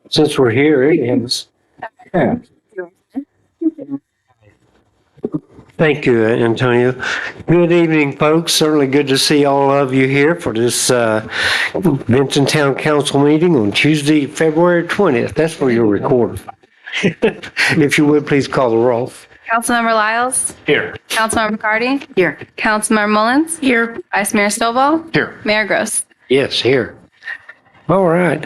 Since we're here, it is. Yeah. Thank you, Antonio. Good evening, folks. Certainly good to see all of you here for this Benton Town Council meeting on Tuesday, February 20th. That's for your recording. If you would, please call the roll. Councilmember Lyles. Here. Councilmember McCarty. Here. Councilmember Mullins. Here. Vice Mayor Stovall. Here. Mayor Gross. Yes, here. All right.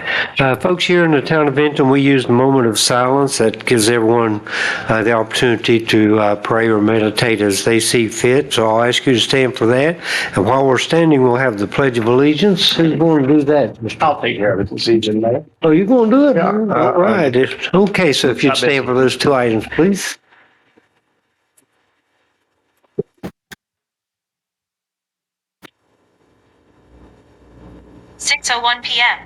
Folks, here in the town of Benton, we use the moment of silence that gives everyone the opportunity to pray or meditate as they see fit. So I'll ask you to stand for that. And while we're standing, we'll have the Pledge of Allegiance. Who's going to do that, Mr.? I'll take care of it this evening, man. Oh, you're going to do it? Yeah. All right. Okay, so if you'd stand for those two items, please. (6:01 p.m.)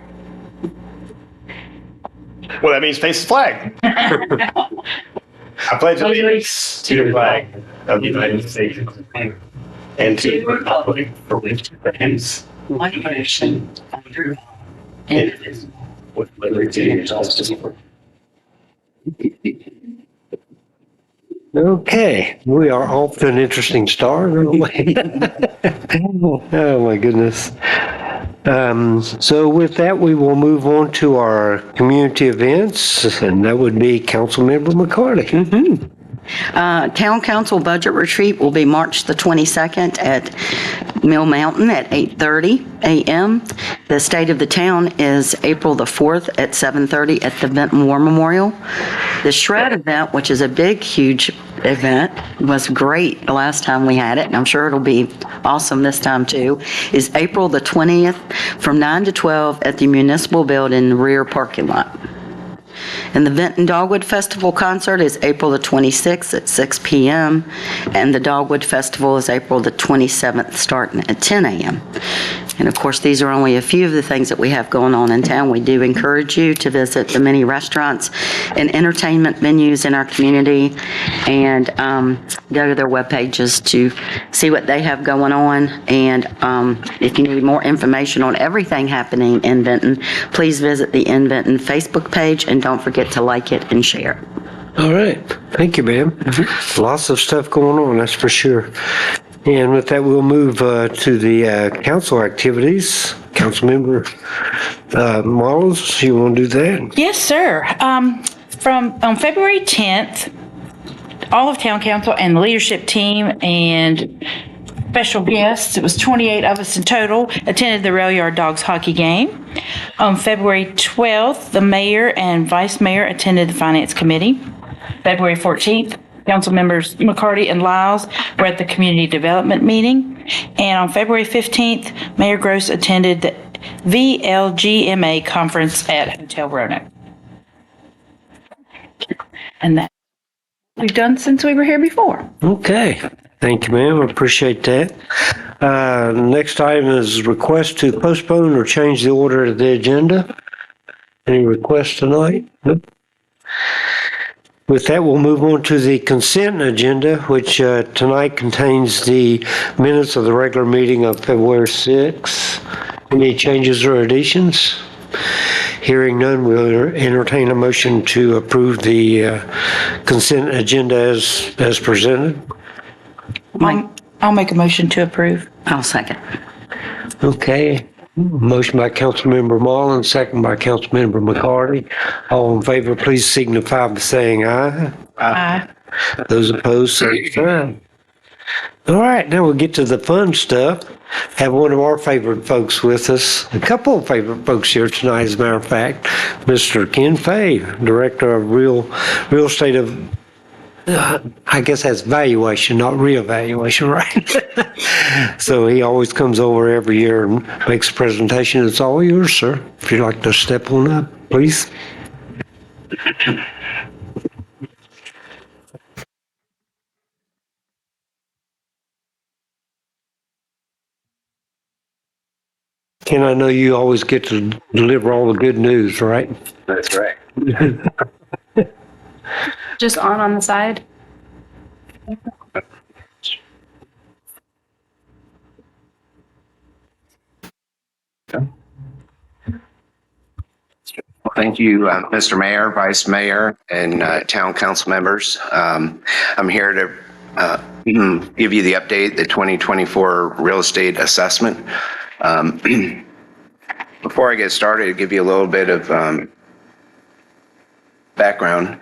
Well, that means face the flag. I pledge allegiance to the flag of the United States and to the republic for which it stands, one nation, under God, indivisible, with liberty and justice for all. Okay, we are off to an interesting start. Aren't we? Oh, my goodness. So with that, we will move on to our community events, and that would be Councilmember McCarty. Town Council Budget Retreat will be March the 22nd at Mill Mountain at 8:30 a.m. The State of the Town is April the 4th at 7:30 at the Benton War Memorial. The Shred event, which is a big, huge event, was great the last time we had it, and I'm sure it'll be awesome this time too, is April the 20th from 9 to 12 at the Municipal Building rear parking lot. And the Benton Dogwood Festival concert is April the 26th at 6 p.m. And the Dogwood Festival is April the 27th starting at 10 a.m. And of course, these are only a few of the things that we have going on in town. We do encourage you to visit the many restaurants and entertainment venues in our community and go to their web pages to see what they have going on. And if you need more information on everything happening in Benton, please visit the In Benton Facebook page and don't forget to like it and share it. All right. Thank you, ma'am. Lots of stuff going on, that's for sure. And with that, we'll move to the council activities. Councilmember Mullins, you want to do that? Yes, sir. On February 10th, all of Town Council and the leadership team and special guests, it was 28 of us in total, attended the Rail Yard Dogs hockey game. On February 12th, the mayor and vice mayor attended the finance committee. February 14th, council members McCarty and Lyles were at the community development meeting. And on February 15th, Mayor Gross attended the VLGMA conference at Hotel Roanoke. And that we've done since we were here before. Okay. Thank you, ma'am. I appreciate that. Next item is request to postpone or change the order of the agenda. Any requests tonight? Nope. With that, we'll move on to the consent agenda, which tonight contains the minutes of the regular meeting of February 6th. Any changes or additions? Hearing none, we'll entertain a motion to approve the consent agenda as presented. I'll make a motion to approve. I'll second. Okay. Motion by Councilmember Mullins, second by Councilmember McCarty. All in favor, please signify by saying aye. Aye. Those opposed, say aye. All right, now we'll get to the fun stuff. Have one of our favorite folks with us, a couple of favorite folks here tonight, as a matter of fact. Mr. Ken Fay, Director of Real Estate of, I guess that's valuation, not reevaluation, right? So he always comes over every year and makes a presentation. It's all yours, sir. If you'd like to step on up, please. Ken, I know you always get to deliver all the good news, right? That's right. Just on the side. Thank you, Mr. Mayor, Vice Mayor, and Town Council members. I'm here to give you the update, the 2024 real estate assessment. Before I get started, I'll give you a little bit of background.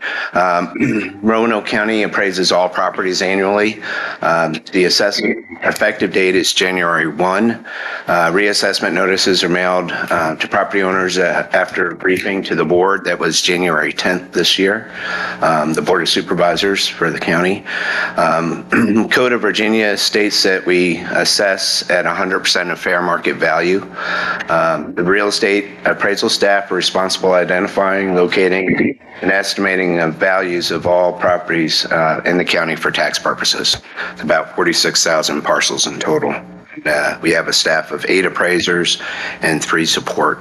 Roanoke County appraises all properties annually. The assessment effective date is January 1. Reassessment notices are mailed to property owners after a briefing to the board. That was January 10th this year. The Board of Supervisors for the county. Code of Virginia states that we assess at 100% of fair market value. The real estate appraisal staff are responsible identifying, locating, and estimating of values of all properties in the county for tax purposes. It's about 46,000 parcels in total. We have a staff of 8 appraisers and 3 support.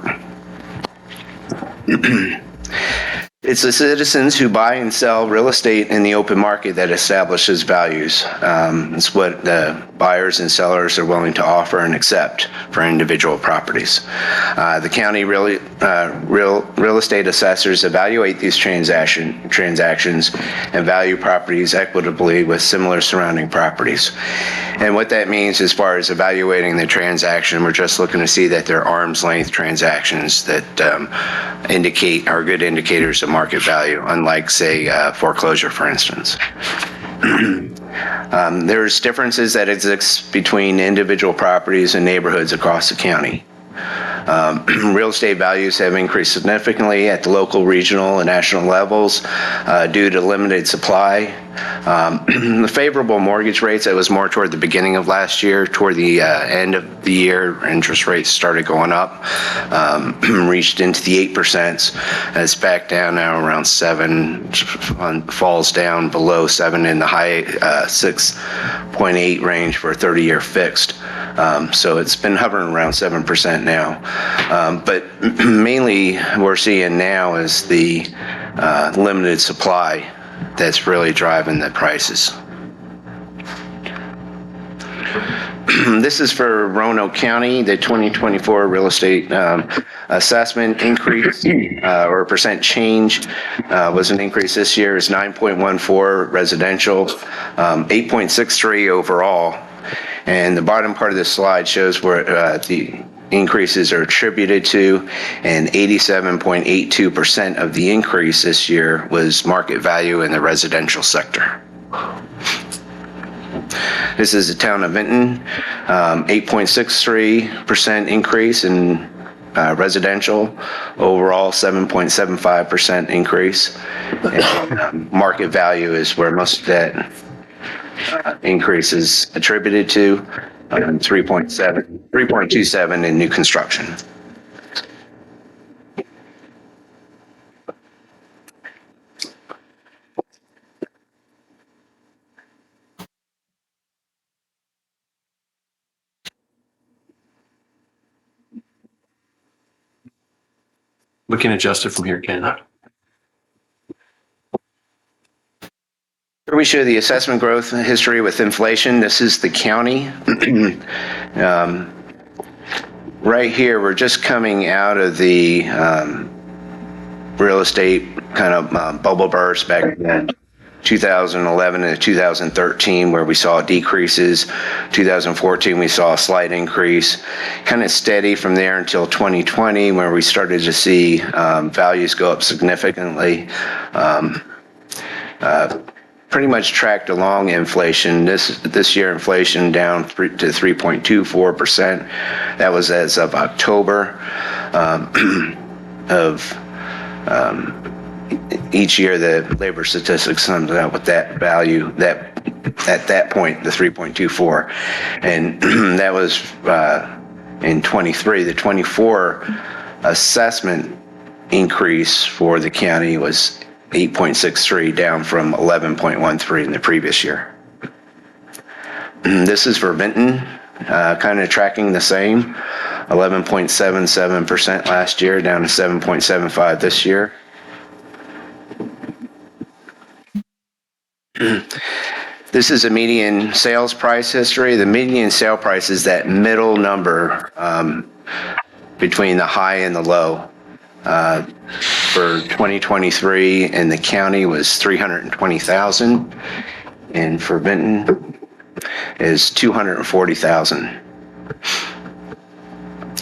It's the citizens who buy and sell real estate in the open market that establishes values. It's what the buyers and sellers are willing to offer and accept for individual properties. The county real estate assessors evaluate these transactions and value properties equitably with similar surrounding properties. And what that means as far as evaluating the transaction, we're just looking to see that they're arm's length transactions that are good indicators of market value, unlike, say, foreclosure, for instance. There's differences that exist between individual properties and neighborhoods across the county. Real estate values have increased significantly at the local, regional, and national levels due to limited supply. The favorable mortgage rates, that was more toward the beginning of last year. Toward the end of the year, interest rates started going up, reached into the 8%. It's back down now around 7, falls down below 7 in the high 6.8 range for a 30-year fixed. So it's been hovering around 7% now. But mainly we're seeing now is the limited supply that's really driving the prices. This is for Roanoke County. The 2024 real estate assessment increase or percent change was an increase this year is 9.14 residential, 8.63 overall. And the bottom part of this slide shows where the increases are attributed to, and 87.82% of the increase this year was market value in the residential sector. This is the town of Vinton, 8.63% increase in residential, overall 7.75% increase. And, market value is where most of that increase is attributed to. 3.27 in new construction. We can adjust it from here, Ken. Here we show the assessment growth history with inflation. This is the county. Right here, we're just coming out of the real estate kind of bubble burst back in 2011 and 2013, where we saw decreases. 2014, we saw a slight increase, kind of steady from there until 2020, where we started to see values go up significantly. Pretty much tracked along inflation. This year, inflation down to 3.24%. That was as of October of each year. The labor statistics comes out with that value, that at that point, the 3.24, and that was in 23. The 24 assessment increase for the county was 8.63, down from 11.13 in the previous year. This is for Vinton, kind of tracking the same, 11.77% last year, down to 7.75 this year. This is a median sales price history. The median sale price is that middle number between the high and the low. for 2023 in the county was 320,000, and for Benton is 240,000.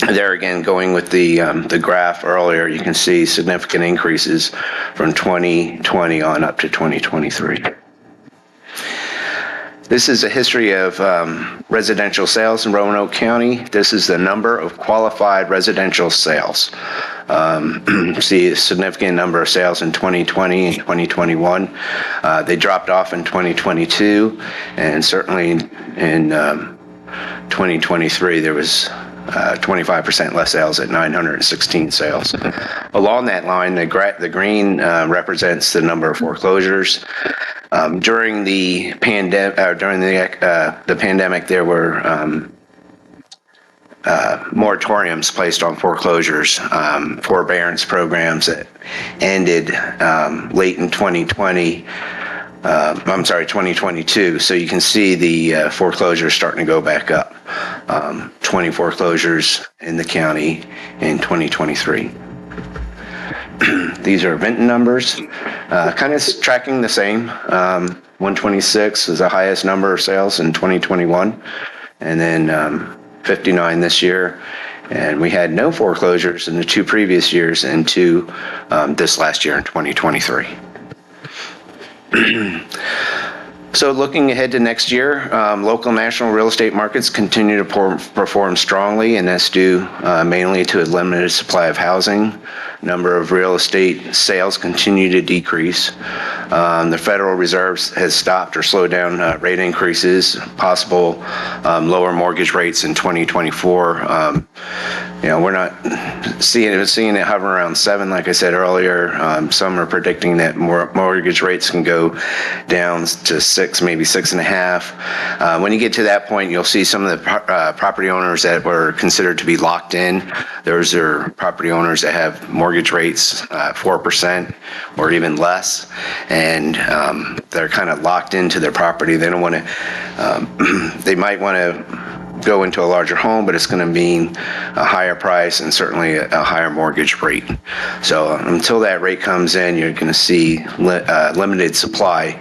There again, going with the graph earlier, you can see significant increases from 2020 on up to 2023. This is a history of residential sales in Roanoke County. This is the number of qualified residential sales. See a significant number of sales in 2020 and 2021. They dropped off in 2022, and certainly in 2023 there was 25% less sales at 916 sales. Along that line, the green represents the number of foreclosures. During the pandemic, there were moratoriums placed on foreclosures, forbearance programs that ended late in 2022. So you can see the foreclosures starting to go back up. 20 foreclosures in the county in 2023. These are Benton numbers, kind of tracking the same. 126 is the highest number of sales in 2021, and then 59 this year. And we had no foreclosures in the 2 previous years into this last year in 2023. So looking ahead to next year, local national real estate markets continue to perform strongly, and that's due mainly to a limited supply of housing. Number of real estate sales continue to decrease. The Federal Reserve has stopped or slowed down rate increases, possible lower mortgage rates in 2024. We're not seeing it hover around 7, like I said earlier. Some are predicting that mortgage rates can go down to 6, maybe 6.5. When you get to that point, you'll see some of the property owners that were considered to be locked in. Those are property owners that have mortgage rates 4% or even less, and they're kind of locked into their property. They don't want to. They might want to go into a larger home, but it's going to mean a higher price and certainly a higher mortgage rate. So until that rate comes in, you're going to see limited supply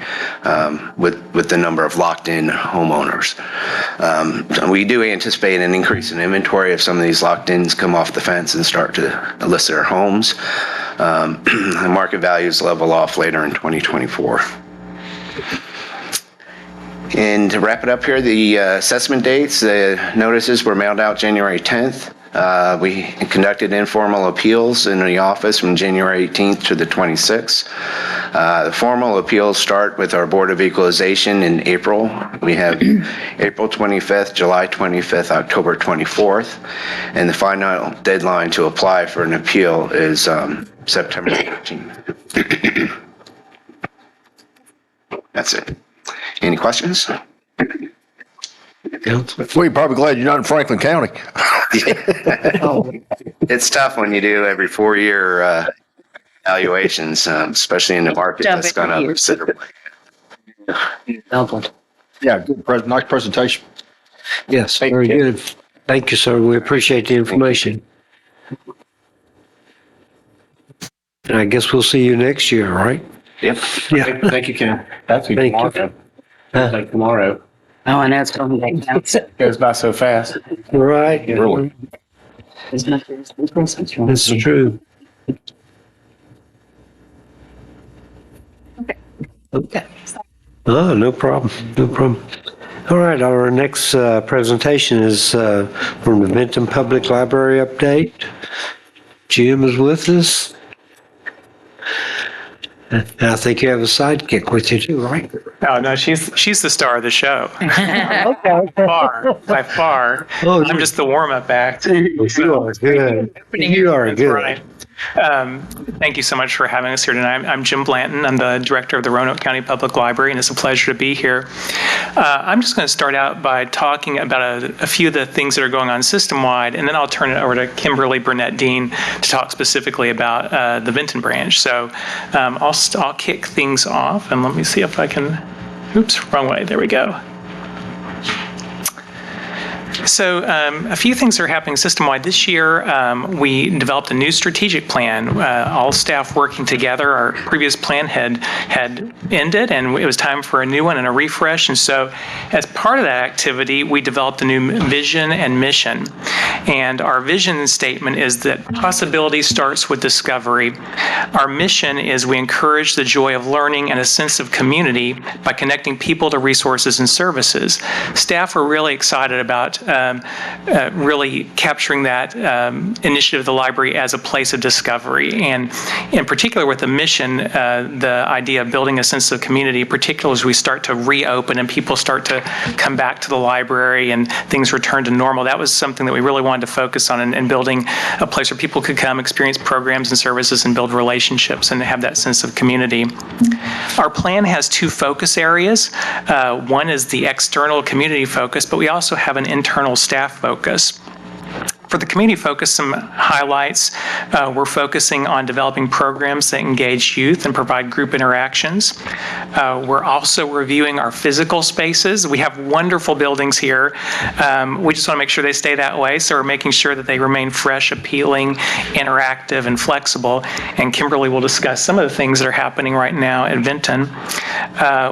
with the number of locked-in homeowners. We do anticipate an increase in inventory if some of these locked-ins come off the fence and start to list their homes. The market values level off later in 2024. And to wrap it up here, the assessment dates, the notices were mailed out January 10th. We conducted informal appeals in the office from January 18th to the 26th. The formal appeals start with our Board of Equalization in April. We have April 25th, July 25th, October 24th, and the final deadline to apply for an appeal is September 13th. That's it. Any questions? Well, you're probably glad you're not in Franklin County. It's tough when you do every 4-year evaluations, especially in the market that's gone up considerably. Doubled. Yeah, good. Nice presentation. Yes, very good. Thank you, sir. We appreciate the information. And I guess we'll see you next year, right? Yep. Yeah. Thank you, Ken. That's Thank you. tomorrow. Like tomorrow. Oh, I know it's going to take now. Goes by so fast. Right. Really? As much as the Christmas one. This is true. Okay. Oh, no problem. No problem. All right, our next presentation is from the Benton Public Library update. Jim is with us. And I think you have a sidekick with you too, right? Oh, no, she's the star of the show. By far. Oh, I'm just the warm-up act. you are good. You are That's good. right. Thank you so much for having us here tonight. I'm Jim Blanton. I'm the director of the Roanoke County Public Library, and it's a pleasure to be here. I'm just going to start out by talking about a few of the things that are going on system-wide, and then I'll turn it over to Kimberly Burnett-Dean to talk specifically about the Benton branch. So I'll kick things off, and let me see if I can, oops, wrong way, there we go. A few things are happening system-wide. This year, we developed a new strategic plan, all staff working together. Our previous plan had ended, and it was time for a new one and a refresh. And so as part of that activity, we developed a new vision and mission. And our vision statement is that possibility starts with discovery. Our mission is we encourage the joy of learning and a sense of community by connecting people to resources and services. Staff are really excited about really capturing that initiative of the library as a place of discovery. And in particular with the mission, the idea of building a sense of community, particularly as we start to reopen and people start to come back to the library and things return to normal. That was something that we really wanted to focus on in building a place where people could come, experience programs and services, and build relationships and have that sense of community. Our plan has two focus areas. One is the external community focus, but we also have an internal staff focus. For the community focus, some highlights. We're focusing on developing programs that engage youth and provide group interactions. We're also reviewing our physical spaces. We have wonderful buildings here. We just want to make sure they stay that way. So we're making sure that they remain fresh, appealing, interactive, and flexible. And Kimberly will discuss some of the things that are happening right now at Vinton.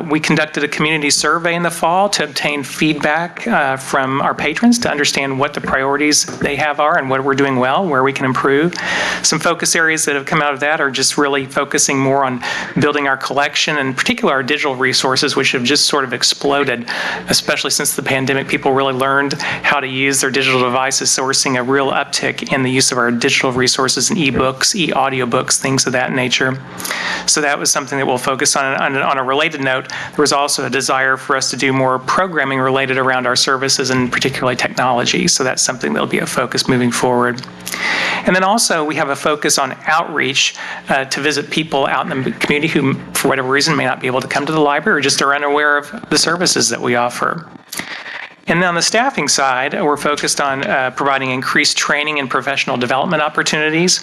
We conducted a community survey in the fall to obtain feedback from our patrons to understand what the priorities they have are and what we're doing well, where we can improve. Some focus areas that have come out of that are just really focusing more on building our collection, and in particular our digital resources, which have just sort of exploded, especially since the pandemic. People really learned how to use their digital devices, so we're seeing a real uptick in the use of our digital resources and e-books, e-audiobooks, things of that nature. So that was something that we'll focus on. On a related note, there was also a desire for us to do more programming related around our services and particularly technology. So that's something that'll be a focus moving forward. And then also we have a focus on outreach to visit people out in the community who, for whatever reason, may not be able to come to the library or just are unaware of the services that we offer. And then on the staffing side, we're focused on providing increased training and professional development opportunities,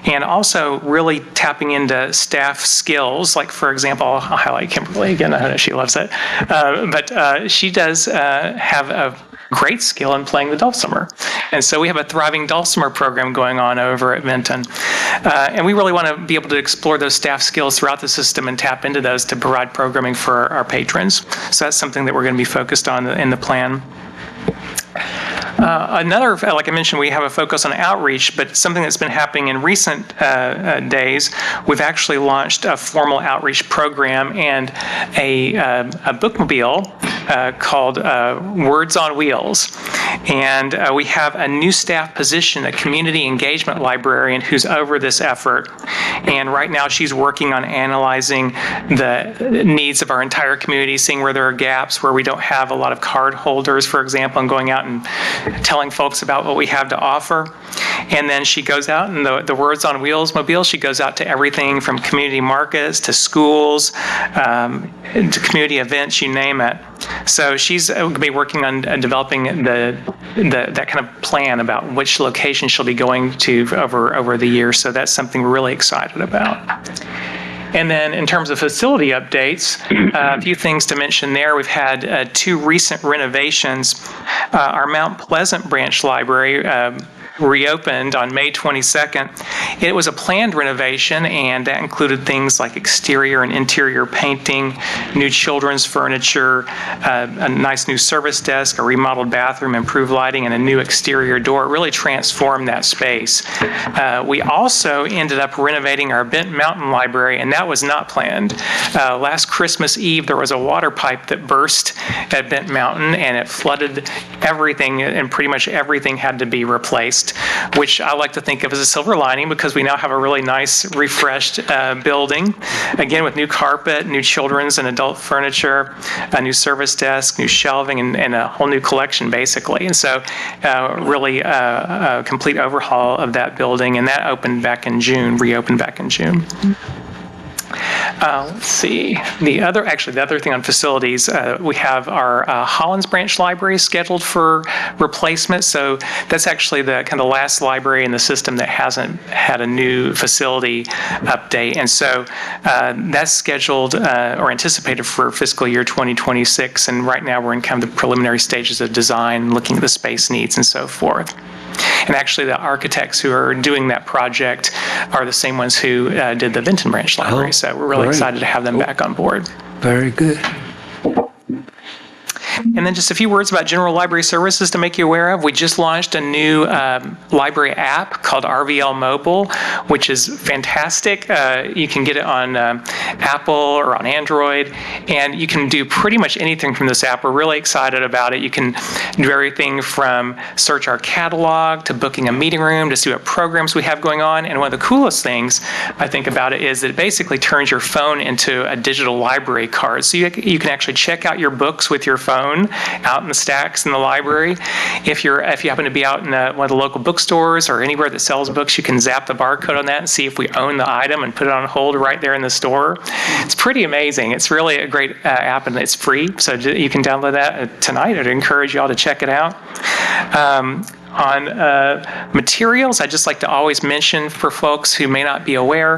and also really tapping into staff skills. Like, for example, I'll highlight Kimberly again. I know she loves it. But she does have a great skill in playing the dulcimer. And so we have a thriving dulcimer program going on over at Vinton. And we really want to be able to explore those staff skills throughout the system and tap into those to provide programming for our patrons. So that's something that we're going to be focused on in the plan. Another, like I mentioned, we have a focus on outreach, but something that's been happening in recent days, we've actually launched a formal outreach program and a bookmobile called Words on Wheels. And we have a new staff position, a community engagement librarian who's over this effort. And right now she's working on analyzing the needs of our entire community, seeing where there are gaps, where we don't have a lot of card holders, for example, and going out and telling folks about what we have to offer. And then she goes out in the Words on Wheels mobile. She goes out to everything from community markets to schools, to community events, you name it. So she's going to be working on developing that kind of plan about which location she'll be going to over the year. So that's something we're really excited about. And then in terms of facility updates, a few things to mention there. We've had two recent renovations. Our Mount Pleasant branch library reopened on May 22nd. It was a planned renovation, and that included things like exterior and interior painting, new children's furniture, a nice new service desk, a remodeled bathroom, improved lighting, and a new exterior door. It really transformed that space. We also ended up renovating our Bent Mountain Library, and that was not planned. Last Christmas Eve, there was a water pipe that burst at Bent Mountain, and it flooded everything, and pretty much everything had to be replaced, which I like to think of as a silver lining, because we now have a really nice, refreshed building, again with new carpet, new children's and adult furniture, a new service desk, new shelving, and a whole new collection, basically. And so really a complete overhaul of that building, and that opened back in June, reopened back in June. Let's see. The other thing on facilities, we have our Hollins Branch Library scheduled for replacement. So that's actually the kind of last library in the system that hasn't had a new facility update. And so that's scheduled or anticipated for fiscal year 2026. And right now we're in kind of the preliminary stages of design, looking at the space needs and so forth. And actually, the architects who are doing that project are the same ones who did the Vinton Branch Library. So we're really great. excited to have them back on board. Very good. And then just a few words about general library services to make you aware of. We just launched a new library app called RVL Mobile, which is fantastic. You can get it on Apple or on Android, and you can do pretty much anything from this app. We're really excited about it. You can do everything from search our catalog to booking a meeting room to see what programs we have going on. And one of the coolest things I think about it is that it basically turns your phone into a digital library card. So you can actually check out your books with your phone out in the stacks in the library. If you happen to be out in one of the local bookstores or anywhere that sells books, you can zap the barcode on that and see if we own the item and put it on hold right there in the store. It's pretty amazing. It's really a great app, and it's free, so you can download that tonight. I'd encourage you all to check it out. On materials, I'd just like to always mention for folks who may not be aware,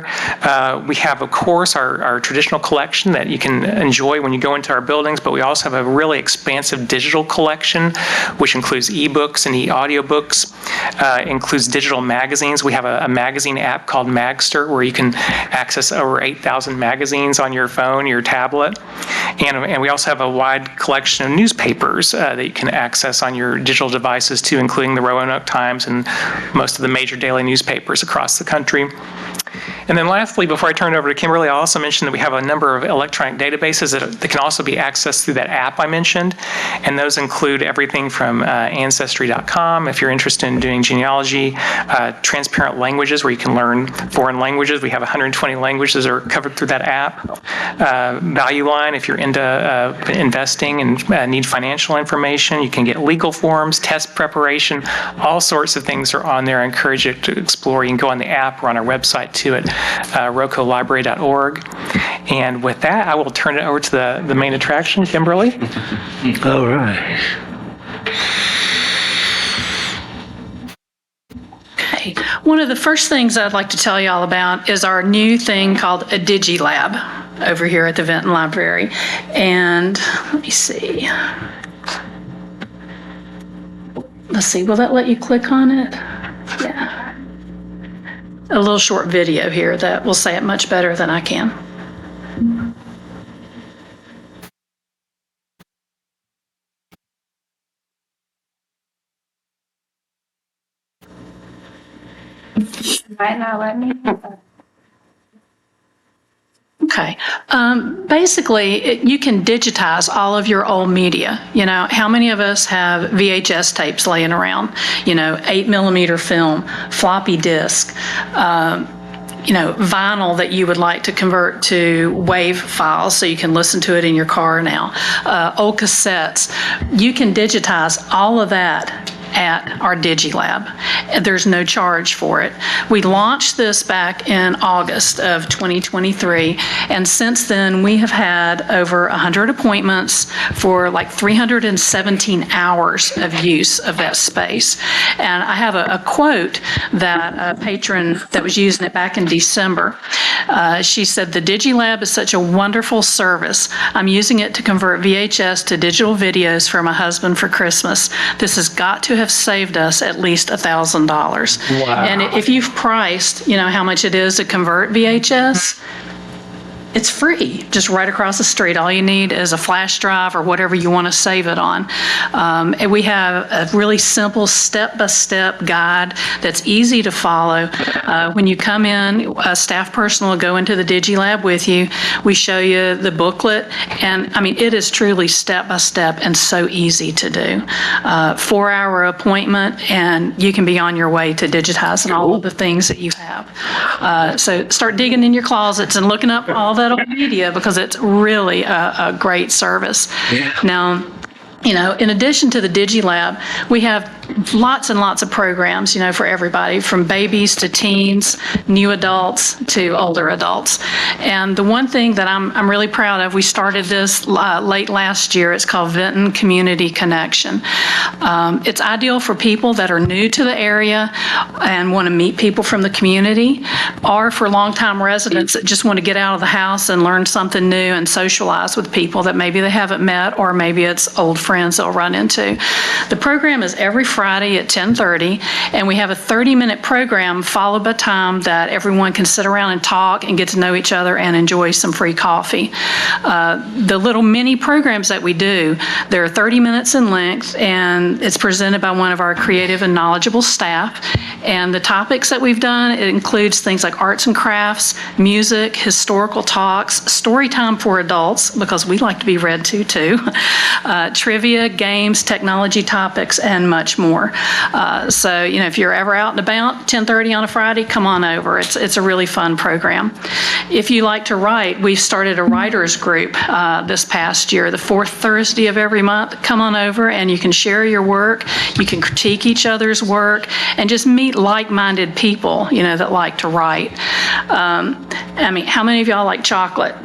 we have, of course, our traditional collection that you can enjoy when you go into our buildings, but we also have a really expansive digital collection, which includes ebooks and e-audiobooks, includes digital magazines. We have a magazine app called Magster, where you can access over 8,000 magazines on your phone, your tablet. And we also have a wide collection of newspapers that you can access on your digital devices too, including the Roanoke Times and most of the major daily newspapers across the country. And then lastly, before I turn it over to Kimberly, I'll also mention that we have a number of electronic databases that can also be accessed through that app I mentioned. And those include everything from Ancestry.com, if you're interested in doing genealogy, transparent languages, where you can learn foreign languages. We have 120 languages that are covered through that app. Value Line, if you're into investing and need financial information. You can get legal forms, test preparation, all sorts of things are on there. I encourage you to explore. You can go on the app or on our website too at rocolibrary.org. And with that, I will turn it over to the main attraction, Kimberly. All right. Okay. One of the first things I'd like to tell you all about is our new thing called a DigiLab over here at the Vinton Library. And let me see. Let's see, will that let you click on it? Yeah. A little short video here that will say it much better than I can. Might not let me. Okay. Basically, you can digitize all of your old media. You know, how many of us have VHS tapes laying around? 8mm film, floppy disk, vinyl that you would like to convert to WAV files so you can listen to it in your car now, old cassettes. You can digitize all of that at our DigiLab. There's no charge for it. We launched this back in August of 2023, and since then we have had over 100 appointments for like 317 hours of use of that space. And I have a quote that a patron that was using it back in December. She said, "The DigiLab is such a wonderful service. I'm using it to convert VHS to digital videos for my husband for Christmas. This has got to have saved us at least $1,000. Wow. And if you've priced, how much it is to convert VHS, it's free, just right across the street. All you need is a flash drive or whatever you want to save it on. And we have a really simple step-by-step guide that's easy to follow. When you come in, a staff person will go into the DigiLab with you. We show you the booklet, and it is truly step-by-step and so easy to do. 4-hour appointment, and you can be on your way to digitizing all of the things that you have. So start digging in your closets and looking up all that old media, because it's really a great service. Yeah. Now, in addition to the DigiLab, we have lots and lots of programs, for everybody, from babies to teens, new adults to older adults. And the one thing that I'm really proud of, we started this late last year. It's called Vinton Community Connection. It's ideal for people that are new to the area and want to meet people from the community, or for longtime residents that just want to get out of the house and learn something new and socialize with people that maybe they haven't met, or maybe it's old friends they'll run into. The program is every Friday at 10:30, and we have a 30-minute program followed by time that everyone can sit around and talk and get to know each other and enjoy some free coffee. The little mini programs that we do, they're 30 minutes in length, and it's presented by one of our creative and knowledgeable staff. And the topics that we've done, it includes things like arts and crafts, music, historical talks, story time for adults, because we like to be read to too, trivia, games, technology topics, and much more. So, if you're ever out and about, 10:30 on a Friday, come on over. It's a really fun program. If you like to write, we've started a writers group this past year. The fourth Thursday of every month, come on over and you can share your work, you can critique each other's work, and just meet like-minded people, that like to write. How many of y'all like chocolate?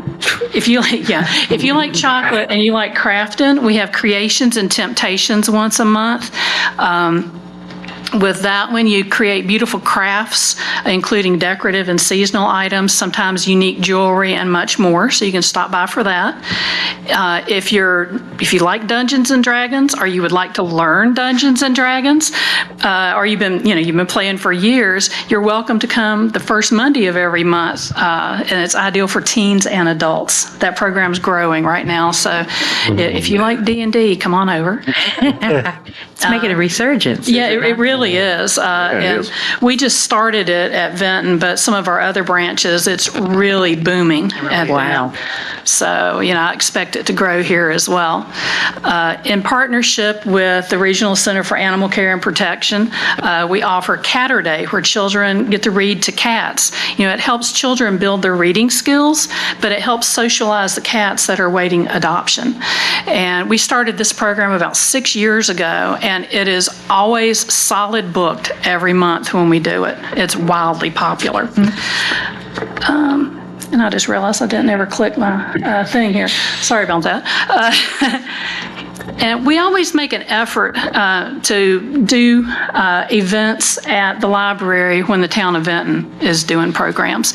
If you like chocolate and you like crafting, we have Creations and Temptations once a month. With that one, you create beautiful crafts, including decorative and seasonal items, sometimes unique jewelry, and much more. So you can stop by for that. If you like Dungeons and Dragons, or you would like to learn Dungeons and Dragons, or you've been playing for years, you're welcome to come the first Monday of every month, and it's ideal for teens and adults. That program's growing right now, so if you like D&D, come on over. It's making a resurgence. Yeah, it really is. And we just started it at Vinton, but some of our other branches, it's really booming. Wow. So, I expect it to grow here as well. In partnership with the Regional Center for Animal Care and Protection, we offer Catter Day, where children get to read to cats. It helps children build their reading skills, but it helps socialize the cats that are awaiting adoption. And we started this program about 6 years ago, and it is always solid booked every month when we do it. It's wildly popular. And I just realized I didn't ever click my thing here. Sorry about that. And we always make an effort to do events at the library when the town of Vinton is doing programs.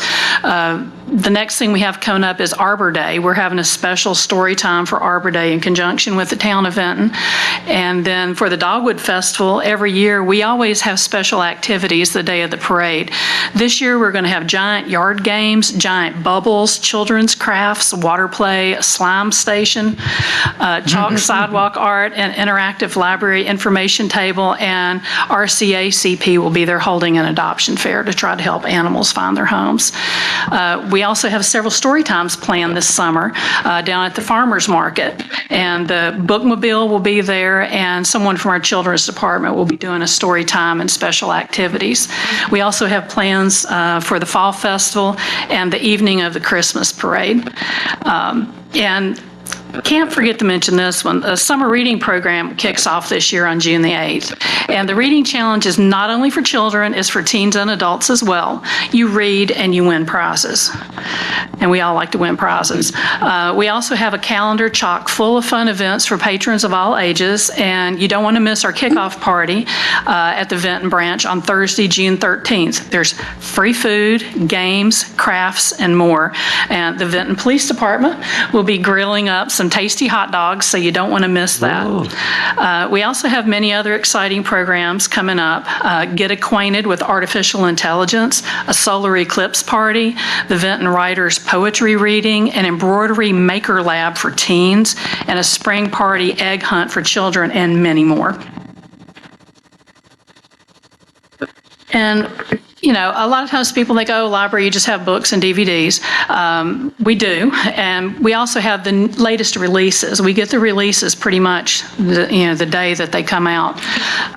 The next thing we have coming up is Arbor Day. We're having a special story time for Arbor Day in conjunction with the town of Vinton. And then for the Dogwood Festival, every year we always have special activities the day of the parade. This year we're going to have giant yard games, giant bubbles, children's crafts, water play, a slime station, chalk sidewalk art, and interactive library information table, and RCACP will be there holding an adoption fair to try to help animals find their homes. We also have several story times planned this summer down at the farmers market, and the bookmobile will be there, and someone from our children's department will be doing a story time and special activities. We also have plans for the fall festival and the evening of the Christmas parade. And can't forget to mention this one. The summer reading program kicks off this year on June the 8th. And the reading challenge is not only for children, it's for teens and adults as well. You read and you win prizes. And we all like to win prizes. We also have a calendar chock full of fun events for patrons of all ages. And you don't want to miss our kickoff party at the Vinton branch on Thursday, June 13th. There's free food, games, crafts, and more. And the Vinton Police Department will be grilling up some tasty hot dogs, so you don't want to miss that. We also have many other exciting programs coming up. Get acquainted with artificial intelligence, a solar eclipse party, the Vinton Writers poetry reading, an embroidery maker lab for teens, and a spring party egg hunt for children, and many more. And a lot of times people think, oh, library, you just have books and DVDs. We do, and we also have the latest releases. We get the releases pretty much the day that they come out.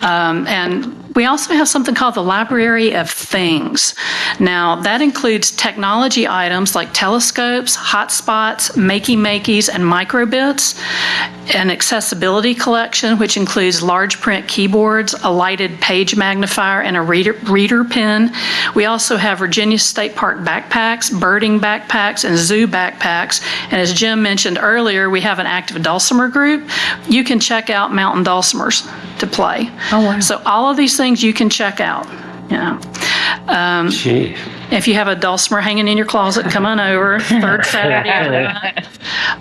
And We also have something called the Library of Things. Now, that includes technology items like telescopes, hotspots, makey-makeys, and microbits, an accessibility collection, which includes large print keyboards, a lighted page magnifier, and a reader pen. We also have Virginia State Park backpacks, birding backpacks, and zoo backpacks. And as Jim mentioned earlier, we have an active dulcimer group. You can check out mountain dulcimers to play. Oh, wow. So all of these things you can check out. Yeah. Gee. If you have a dulcimer hanging in your closet, come on over, third Saturday of the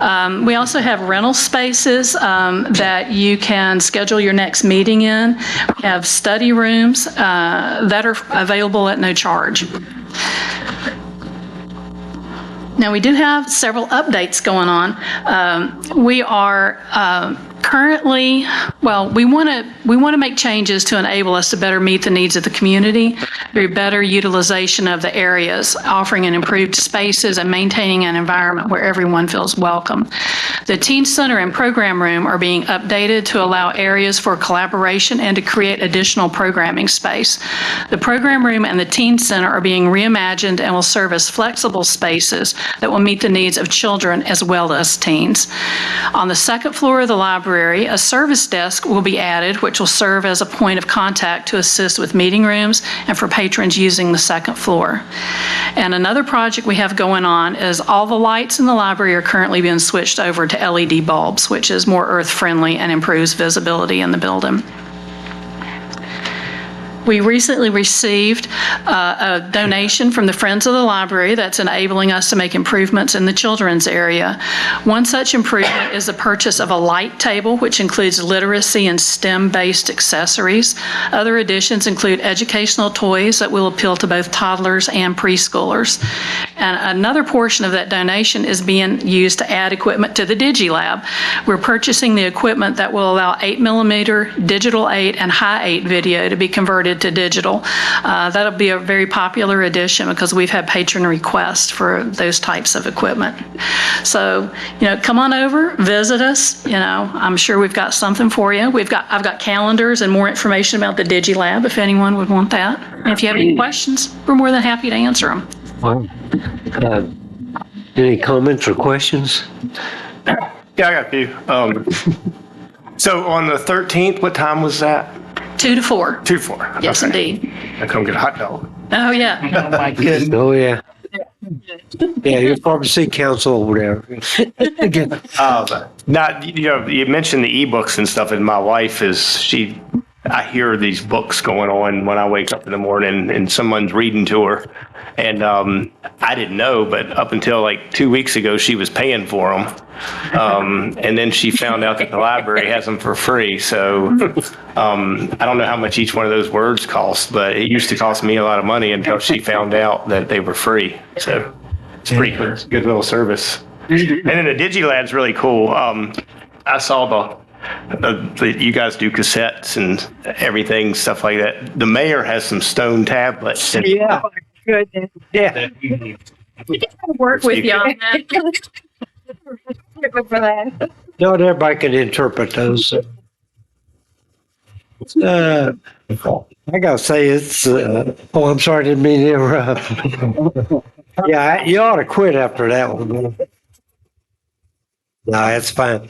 month. We also have rental spaces that you can schedule your next meeting in. We have study rooms that are available at no charge. Now, we do have several updates going on. We are currently, well, we want to make changes to enable us to better meet the needs of the community through better utilization of the areas, offering an improved spaces and maintaining an environment where everyone feels welcome. The Teen Center and Program Room are being updated to allow areas for collaboration and to create additional programming space. The Program Room and the Teen Center are being reimagined and will serve as flexible spaces that will meet the needs of children as well as teens. On the second floor of the library, a service desk will be added, which will serve as a point of contact to assist with meeting rooms and for patrons using the second floor. And another project we have going on is all the lights in the library are currently being switched over to LED bulbs, which is more earth-friendly and improves visibility in the building. We recently received a donation from the Friends of the Library that's enabling us to make improvements in the children's area. One such improvement is the purchase of a light table, which includes literacy and STEM-based accessories. Other additions include educational toys that will appeal to both toddlers and preschoolers. And another portion of that donation is being used to add equipment to the DigiLab. We're purchasing the equipment that will allow 8mm, digital 8, and high 8 video to be converted to digital. That'll be a very popular addition because we've had patron requests for those types of equipment. So, come on over, visit us. I'm sure we've got something for you. I've got calendars and more information about the DigiLab if anyone would want that. And if you have any questions, we're more than happy to answer them. Wow. Any comments or questions? Yeah, I got a few. So on the 13th, what time was that? 2 to 4. 2 to 4. Yes, Okay. indeed. I come get a hot dog. Oh, yeah. Oh, my goodness. Oh, yeah. Yeah, your pharmacy council over there. Again. You mentioned the ebooks and stuff, and my wife I hear these books going on when I wake up in the morning and someone's reading to her. And I didn't know, but up until like 2 weeks ago, she was paying for them. And then she found out that the library has them for free. So I don't know how much each one of those words cost, but it used to cost me a lot of money until she found out that they were free. So it's pretty good little service. And then the DigiLab's really cool. I saw you guys do cassettes and everything, stuff like that. The mayor has some stone tablets. Yeah. Goodness. Yeah. We can work with you on that. Not everybody can interpret those. I gotta say it's, I'm sorry, didn't mean to interrupt. Yeah, you ought to quit after that one. No, that's fine.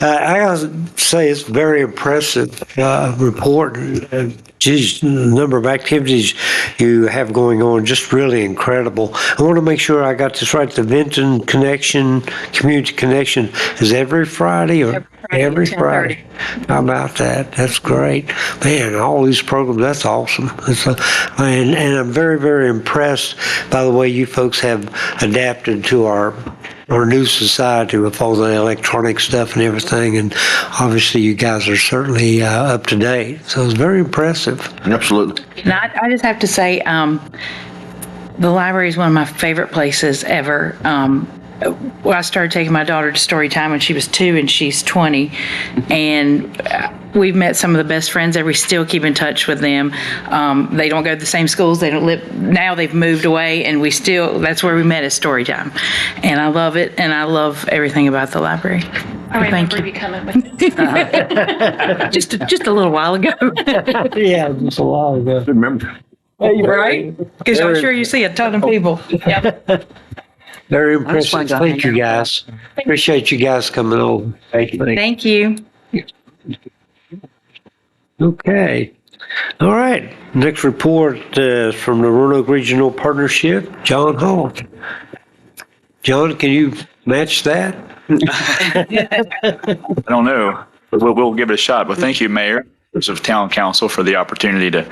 I gotta say it's very impressive report. Geez, the number of activities you have going on, just really incredible. I want to make sure I got this right. The Vinton Connection, Community Connection is every Friday or every Friday? How about that? That's great. Man, all these programs, that's awesome. And I'm very, very impressed by the way you folks have adapted to our new society with all the electronic stuff and everything. And obviously you guys are certainly up to date. So it's very impressive. Absolutely. And I just have to say, the library is one of my favorite places ever. I started taking my daughter to story time when she was 2 and she's 20. And we've met some of the best friends there. We still keep in touch with them. They don't go to the same schools. They don't live, now they've moved away, and that's where we met at Storytime. And I love it, and I love everything about the library. I Thank remember you. you coming with me. Just a little while ago. Yeah, just a while ago. Remember. Right? Because I'm sure you see a ton of people. Yep. Very I just wanted impressive. to Thank hang you, out. guys. Appreciate you guys coming over. Thank you. Thank you. Okay. All right. Next report from the Roanoke Regional Partnership, John Hall. John, can you match that? I don't know, but we'll give it a shot. But thank you, Mayor, members of Town Council, for the opportunity to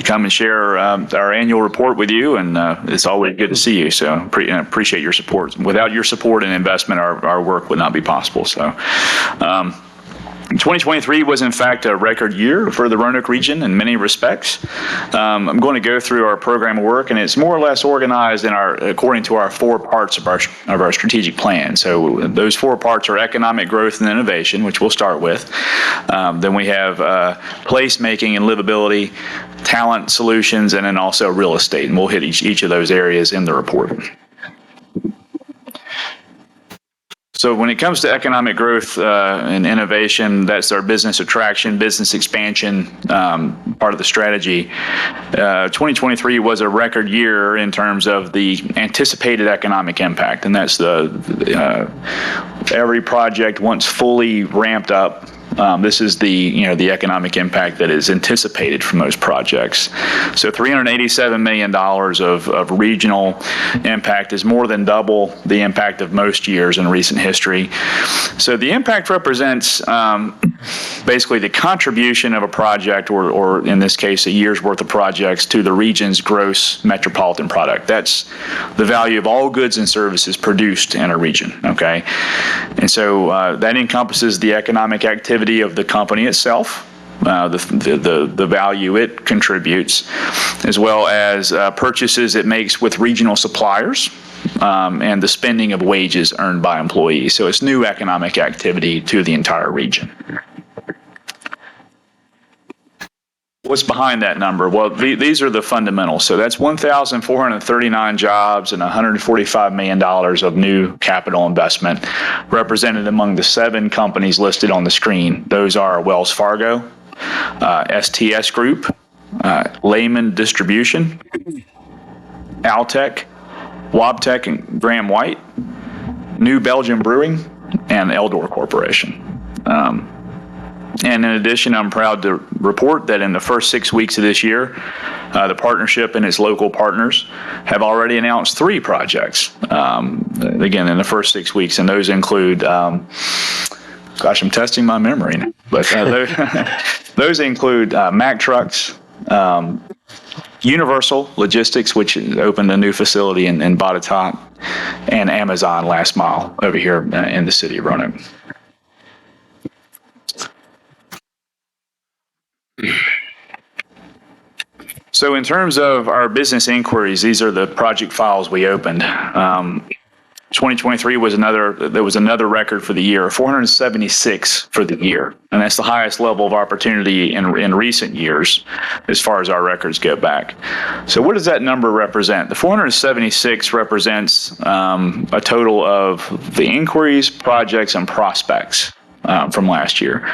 come and share our annual report with you. And it's always good to see you. So appreciate your support. Without your support and investment, our work would not be possible. So 2023 was, in fact, a record year for the Roanoke region in many respects. I'm going to go through our program of work, and it's more or less organized according to our 4 parts of our strategic plan. So those 4 parts are economic growth and innovation, which we'll start with. Then we have placemaking and livability, talent solutions, and then also real estate. And we'll hit each of those areas in the report. So when it comes to economic growth and innovation, that's our business attraction, business expansion part of the strategy. 2023 was a record year in terms of the anticipated economic impact, and that's every project once fully ramped up. This is the economic impact that is anticipated from those projects. So $387 million of regional impact is more than double the impact of most years in recent history. So the impact represents basically the contribution of a project, or in this case, a year's worth of projects, to the region's gross metropolitan product. That's the value of all goods and services produced in a region, okay? And so that encompasses the economic activity of the company itself, the value it contributes, as well as purchases it makes with regional suppliers, and the spending of wages earned by employees. So it's new economic activity to the entire region. What's behind that number? Well, these are the fundamentals. So that's 1,439 jobs and $145 million of new capital investment represented among the 7 companies listed on the screen. Those are Wells Fargo, STS Group, Lehman Distribution, Altec, Wabtec and Graham White, New Belgium Brewing, and Eldor Corporation. And in addition, I'm proud to report that in the first 6 weeks of this year, the partnership and its local partners have already announced 3 projects, again, in the first 6 weeks. And those include, gosh, I'm testing my memory now, but those include Mack Trucks, Universal Logistics, which opened a new facility in Botetourt, and Amazon Last Mile over here in the city of Roanoke. So in terms of our business inquiries, these are the project files we opened. 2023 was another record for the year, 476 for the year. And that's the highest level of opportunity in recent years as far as our records go back. So what does that number represent? The 476 represents a total of the inquiries, projects, and prospects from last year.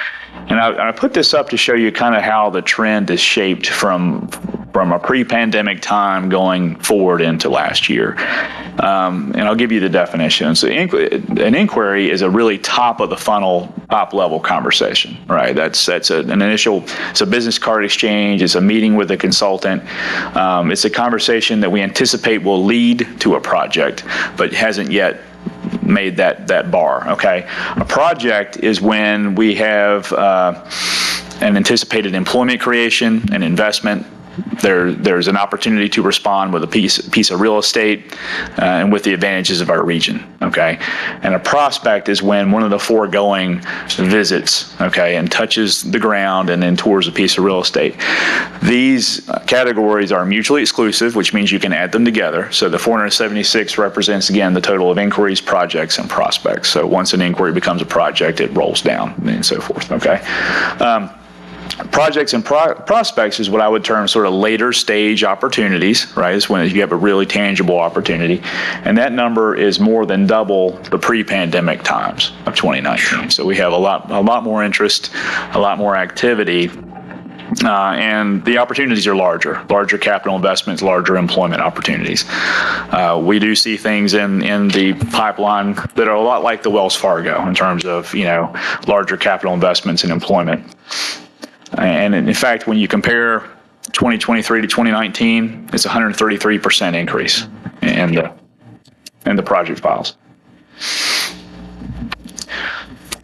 And I put this up to show you kind of how the trend is shaped from a pre-pandemic time going forward into last year. And I'll give you the definition. So an inquiry is a really top of the funnel, top level conversation, right? That's an initial, it's a business card exchange. It's a meeting with a consultant. It's a conversation that we anticipate will lead to a project, but hasn't yet made that bar, okay? A project is when we have an anticipated employment creation, an investment. There's an opportunity to respond with a piece of real estate and with the advantages of our region, okay? And a prospect is when one of the foregoing visits, okay, and touches the ground and then tours a piece of real estate. These categories are mutually exclusive, which means you can add them together. So the 476 represents, again, the total of inquiries, projects, and prospects. So once an inquiry becomes a project, it rolls down and so forth, okay? Projects and prospects is what I would term sort of later stage opportunities, right? It's when you have a really tangible opportunity. And that number is more than double the pre-pandemic times of 2019. So we have a lot more interest, a lot more activity. And the opportunities are larger capital investments, larger employment opportunities. We do see things in the pipeline that are a lot like the Wells Fargo in terms of, larger capital investments and employment. And in fact, when you compare 2023 to 2019, it's a 133% increase in the project files.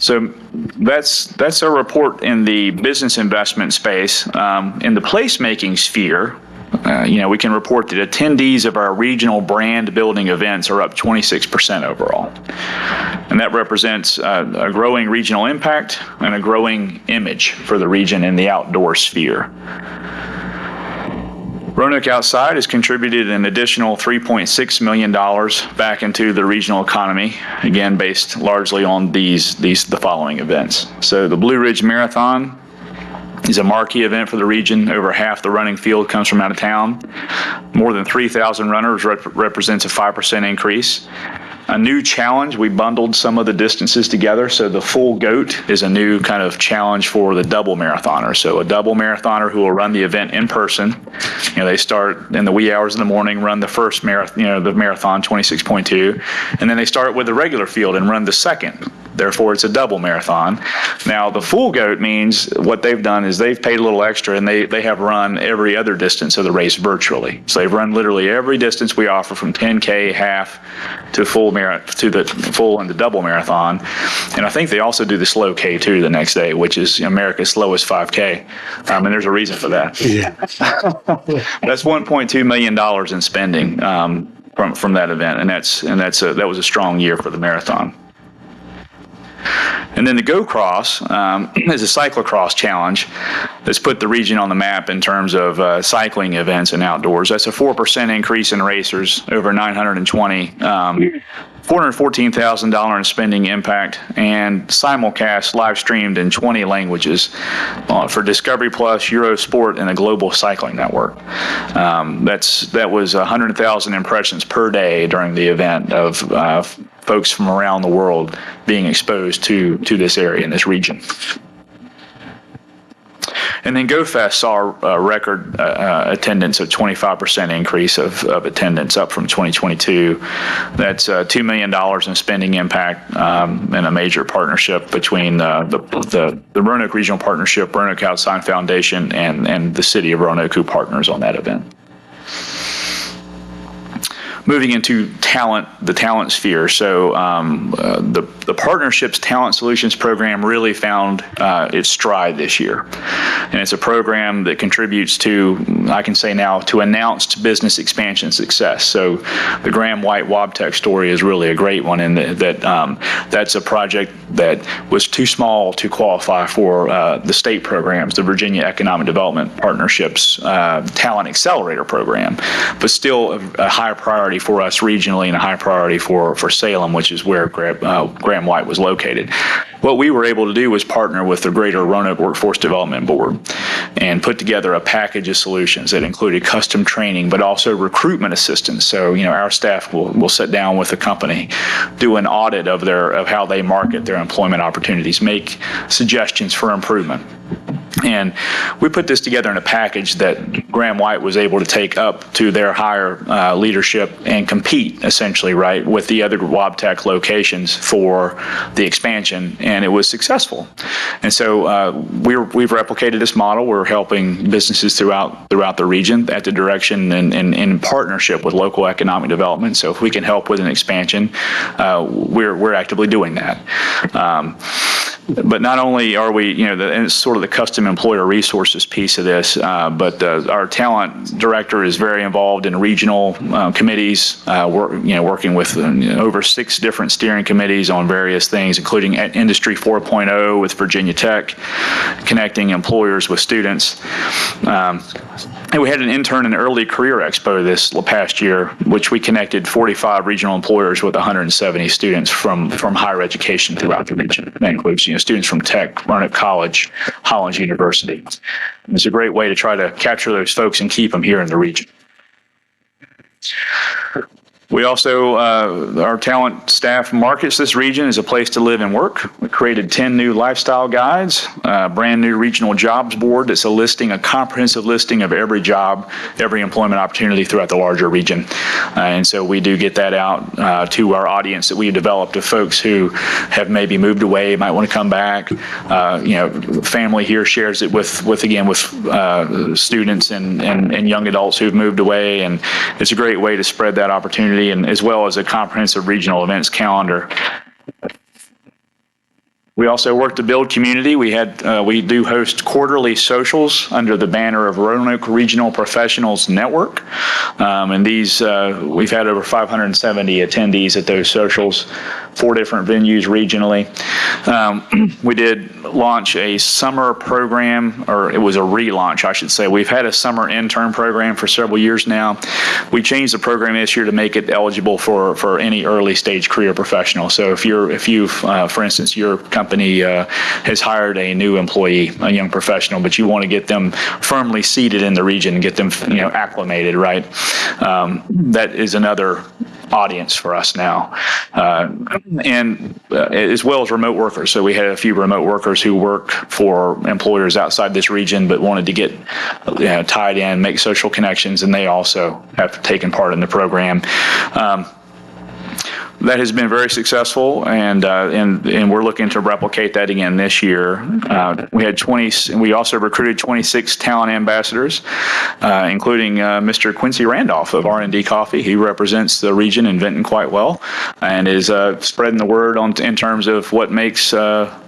So that's a report in the business investment space. In the placemaking sphere, we can report that attendees of our regional brand building events are up 26% overall. And that represents a growing regional impact and a growing image for the region in the outdoor sphere. Roanoke Outside has contributed an additional $3.6 million back into the regional economy, again, based largely on the following events. So the Blue Ridge Marathon is a marquee event for the region. Over half the running field comes from out of town. More than 3,000 runners represents a 5% increase. A new challenge, we bundled some of the distances together. So the Full GOAT is a new kind of challenge for the double marathoner. So a double marathoner who will run the event in person. They start in the wee hours in the morning, run the first marathon, the marathon 26.2, and then they start with the regular field and run the second. Therefore, it's a double marathon. Now, the Full GOAT means what they've done is they've paid a little extra and they have run every other distance of the race virtually. So they've run literally every distance we offer from 10K, half to the full and the double marathon. And I think they also do the slow K2 the next day, which is America's slowest 5K. And there's a reason for that. Yeah. That's $1.2 million in spending from that event. And that was a strong year for the marathon. And then the Go Cross is a cyclocross challenge that's put the region on the map in terms of cycling events and outdoors. That's a 4% increase in racers, over 920, $414,000 in spending impact, and simulcast live streamed in 20 languages for Discovery Plus, Eurosport, and the Global Cycling Network. That was 100,000 impressions per day during the event of folks from around the world being exposed to this area in this region. And then GoFest saw a record attendance of 25% increase of attendance up from 2022. That's $2 million in spending impact and a major partnership between the Roanoke Regional Partnership, Roanoke Outside Foundation, and the city of Roanoke, who partners on that event. Moving into the talent sphere. So the Partnerships Talent Solutions Program really found its stride this year. And it's a program that contributes to, I can say now, to announced business expansion success. So the Graham White Wabtec story is really a great one in that's a project that was too small to qualify for the state programs, the Virginia Economic Development Partnerships Talent Accelerator Program, but still a high priority for us regionally and a high priority for Salem, which is where Graham White was located. What we were able to do was partner with the Greater Roanoke Workforce Development Board and put together a package of solutions that included custom training, but also recruitment assistance. So, our staff will sit down with the company, do an audit of how they market their employment opportunities, make suggestions for improvement. And we put this together in a package that Graham White was able to take up to their higher leadership and compete, essentially, right, with the other Wabtec locations for the expansion, and it was successful. And so we've replicated this model. We're helping businesses throughout the region at the direction and in partnership with local economic development. So if we can help with an expansion, we're actively doing that. But not only are we, and it's sort of the custom employer resources piece of this, but our talent director is very involved in regional committees, working with over 6 different steering committees on various things, including Industry 4.0 with Virginia Tech, connecting employers with students. And we had an intern and early career expo this past year, which we connected 45 regional employers with 170 students from higher education throughout the region. That includes, students from Tech, Roanoke College, Hollins University. It's a great way to try to capture those folks and keep them here in the region. We also, our talent staff markets this region as a place to live and work. We created 10 new lifestyle guides, a brand new regional jobs board that's a comprehensive listing of every job, every employment opportunity throughout the larger region. And so we do get that out to our audience that we've developed of folks who have maybe moved away, might want to come back. Family here shares it with students and young adults who've moved away. And it's a great way to spread that opportunity, and as well as a comprehensive regional events calendar. We also work to build community. We do host quarterly socials under the banner of Roanoke Regional Professionals Network. And these, we've had over 570 attendees at those socials, 4 different venues regionally. We did launch a summer program, or it was a relaunch, I should say. We've had a summer intern program for several years now. We changed the program this year to make it eligible for any early stage career professional. So if you've, for instance, your company has hired a new employee, a young professional, but you want to get them firmly seated in the region and get them, acclimated, right? That is another audience for us now, and as well as remote workers. So we had a few remote workers who work for employers outside this region, but wanted to get tied in, make social connections, and they also have taken part in the program. That has been very successful, and we're looking to replicate that again this year. We also recruited 26 talent ambassadors, including Mr. Quincy Randolph of R&D Coffee. He represents the region in Vinton quite well, and is spreading the word in terms of what makes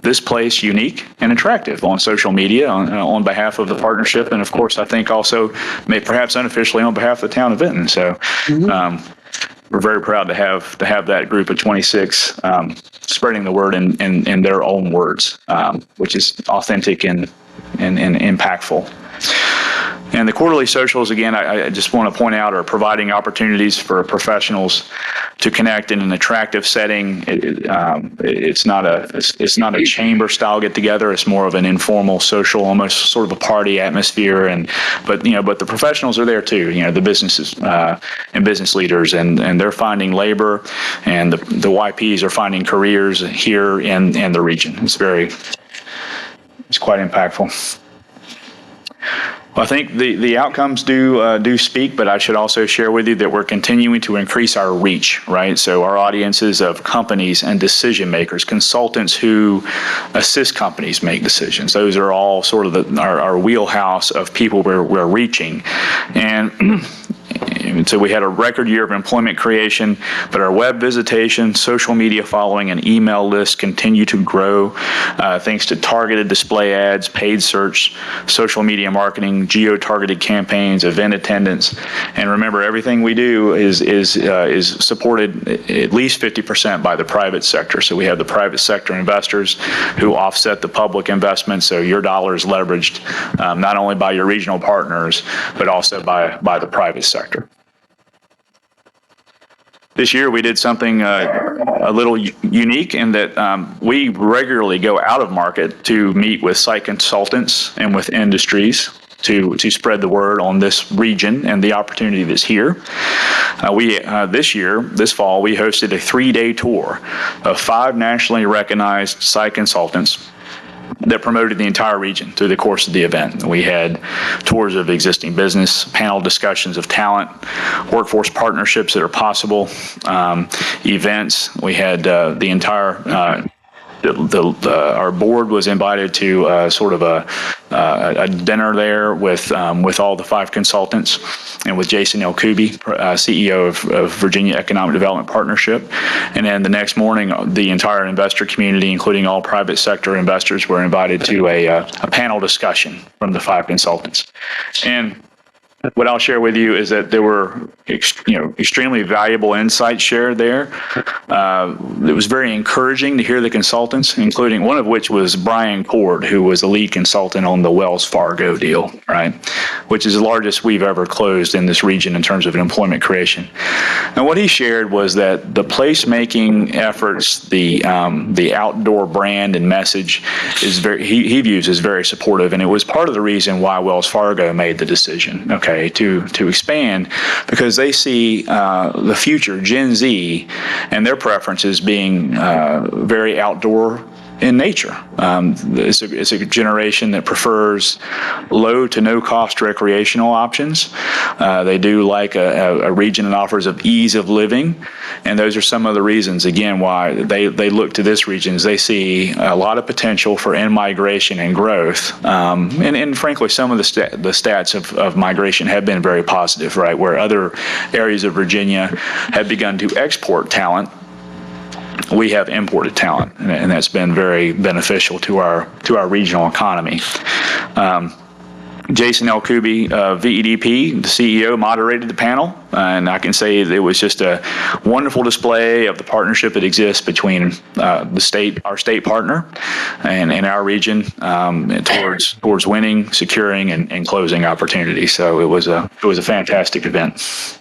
this place unique and attractive on social media on behalf of the partnership, and of course, I think also perhaps unofficially on behalf of the town of Vinton. So. We're very proud to have that group of 26 spreading the word in their own words, which is authentic and impactful. And the quarterly socials, again, I just want to point out, are providing opportunities for professionals to connect in an attractive setting. It's not a chamber style get together. It's more of an informal, social, almost sort of a party atmosphere. But the professionals are there too. The businesses and business leaders, and they're finding labor, and the YPs are finding careers here in the region. It's quite impactful. Well, I think the outcomes do speak, but I should also share with you that we're continuing to increase our reach, right? So our audiences of companies and decision makers, consultants who assist companies make decisions. Those are all sort of our wheelhouse of people we're reaching. And so we had a record year of employment creation, but our web visitation, social media following, and email lists continue to grow thanks to targeted display ads, paid search, social media marketing, geo-targeted campaigns, event attendance. And remember, everything we do is supported at least 50% by the private sector. So we have the private sector investors who offset the public investment. So your dollar is leveraged not only by your regional partners, but also by the private sector. This year, we did something a little unique in that we regularly go out of market to meet with site consultants and with industries to spread the word on this region and the opportunity that's here. This fall, we hosted a 3-day tour of 5 nationally recognized site consultants that promoted the entire region through the course of the event. We had tours of existing business, panel discussions of talent, workforce partnerships that are possible, events. We had the entire our board was invited to sort of a dinner there with all the 5 consultants, and with Jason L. Kuby, CEO of Virginia Economic Development Partnership. And then the next morning, the entire investor community, including all private sector investors, were invited to a panel discussion from the 5 consultants. And what I'll share with you is that there were, extremely valuable insights shared there. It was very encouraging to hear the consultants, including one of which was Brian Cord, who was the lead consultant on the Wells Fargo deal, right? Which is the largest we've ever closed in this region in terms of employment creation. And what he shared was that the placemaking efforts, the outdoor brand and message is he views as very supportive, and it was part of the reason why Wells Fargo made the decision, to expand, because they see the future, Gen Z, and their preferences being very outdoor in nature. It's a generation that prefers low to no cost recreational options. They do like a region that offers of ease of living. And those are some of the reasons, again, why they look to this region, is they see a lot of potential for in-migration and growth. And frankly, some of the stats of migration have been very positive, right? Where other areas of Virginia have begun to export talent, we have imported talent, and that's been very beneficial to our regional economy. Jason L. Kuby, VEDP, the CEO, moderated the panel, and I can say that it was just a wonderful display of the partnership that exists between our state partner, and our region towards winning, securing, and closing opportunities. So it was a fantastic event.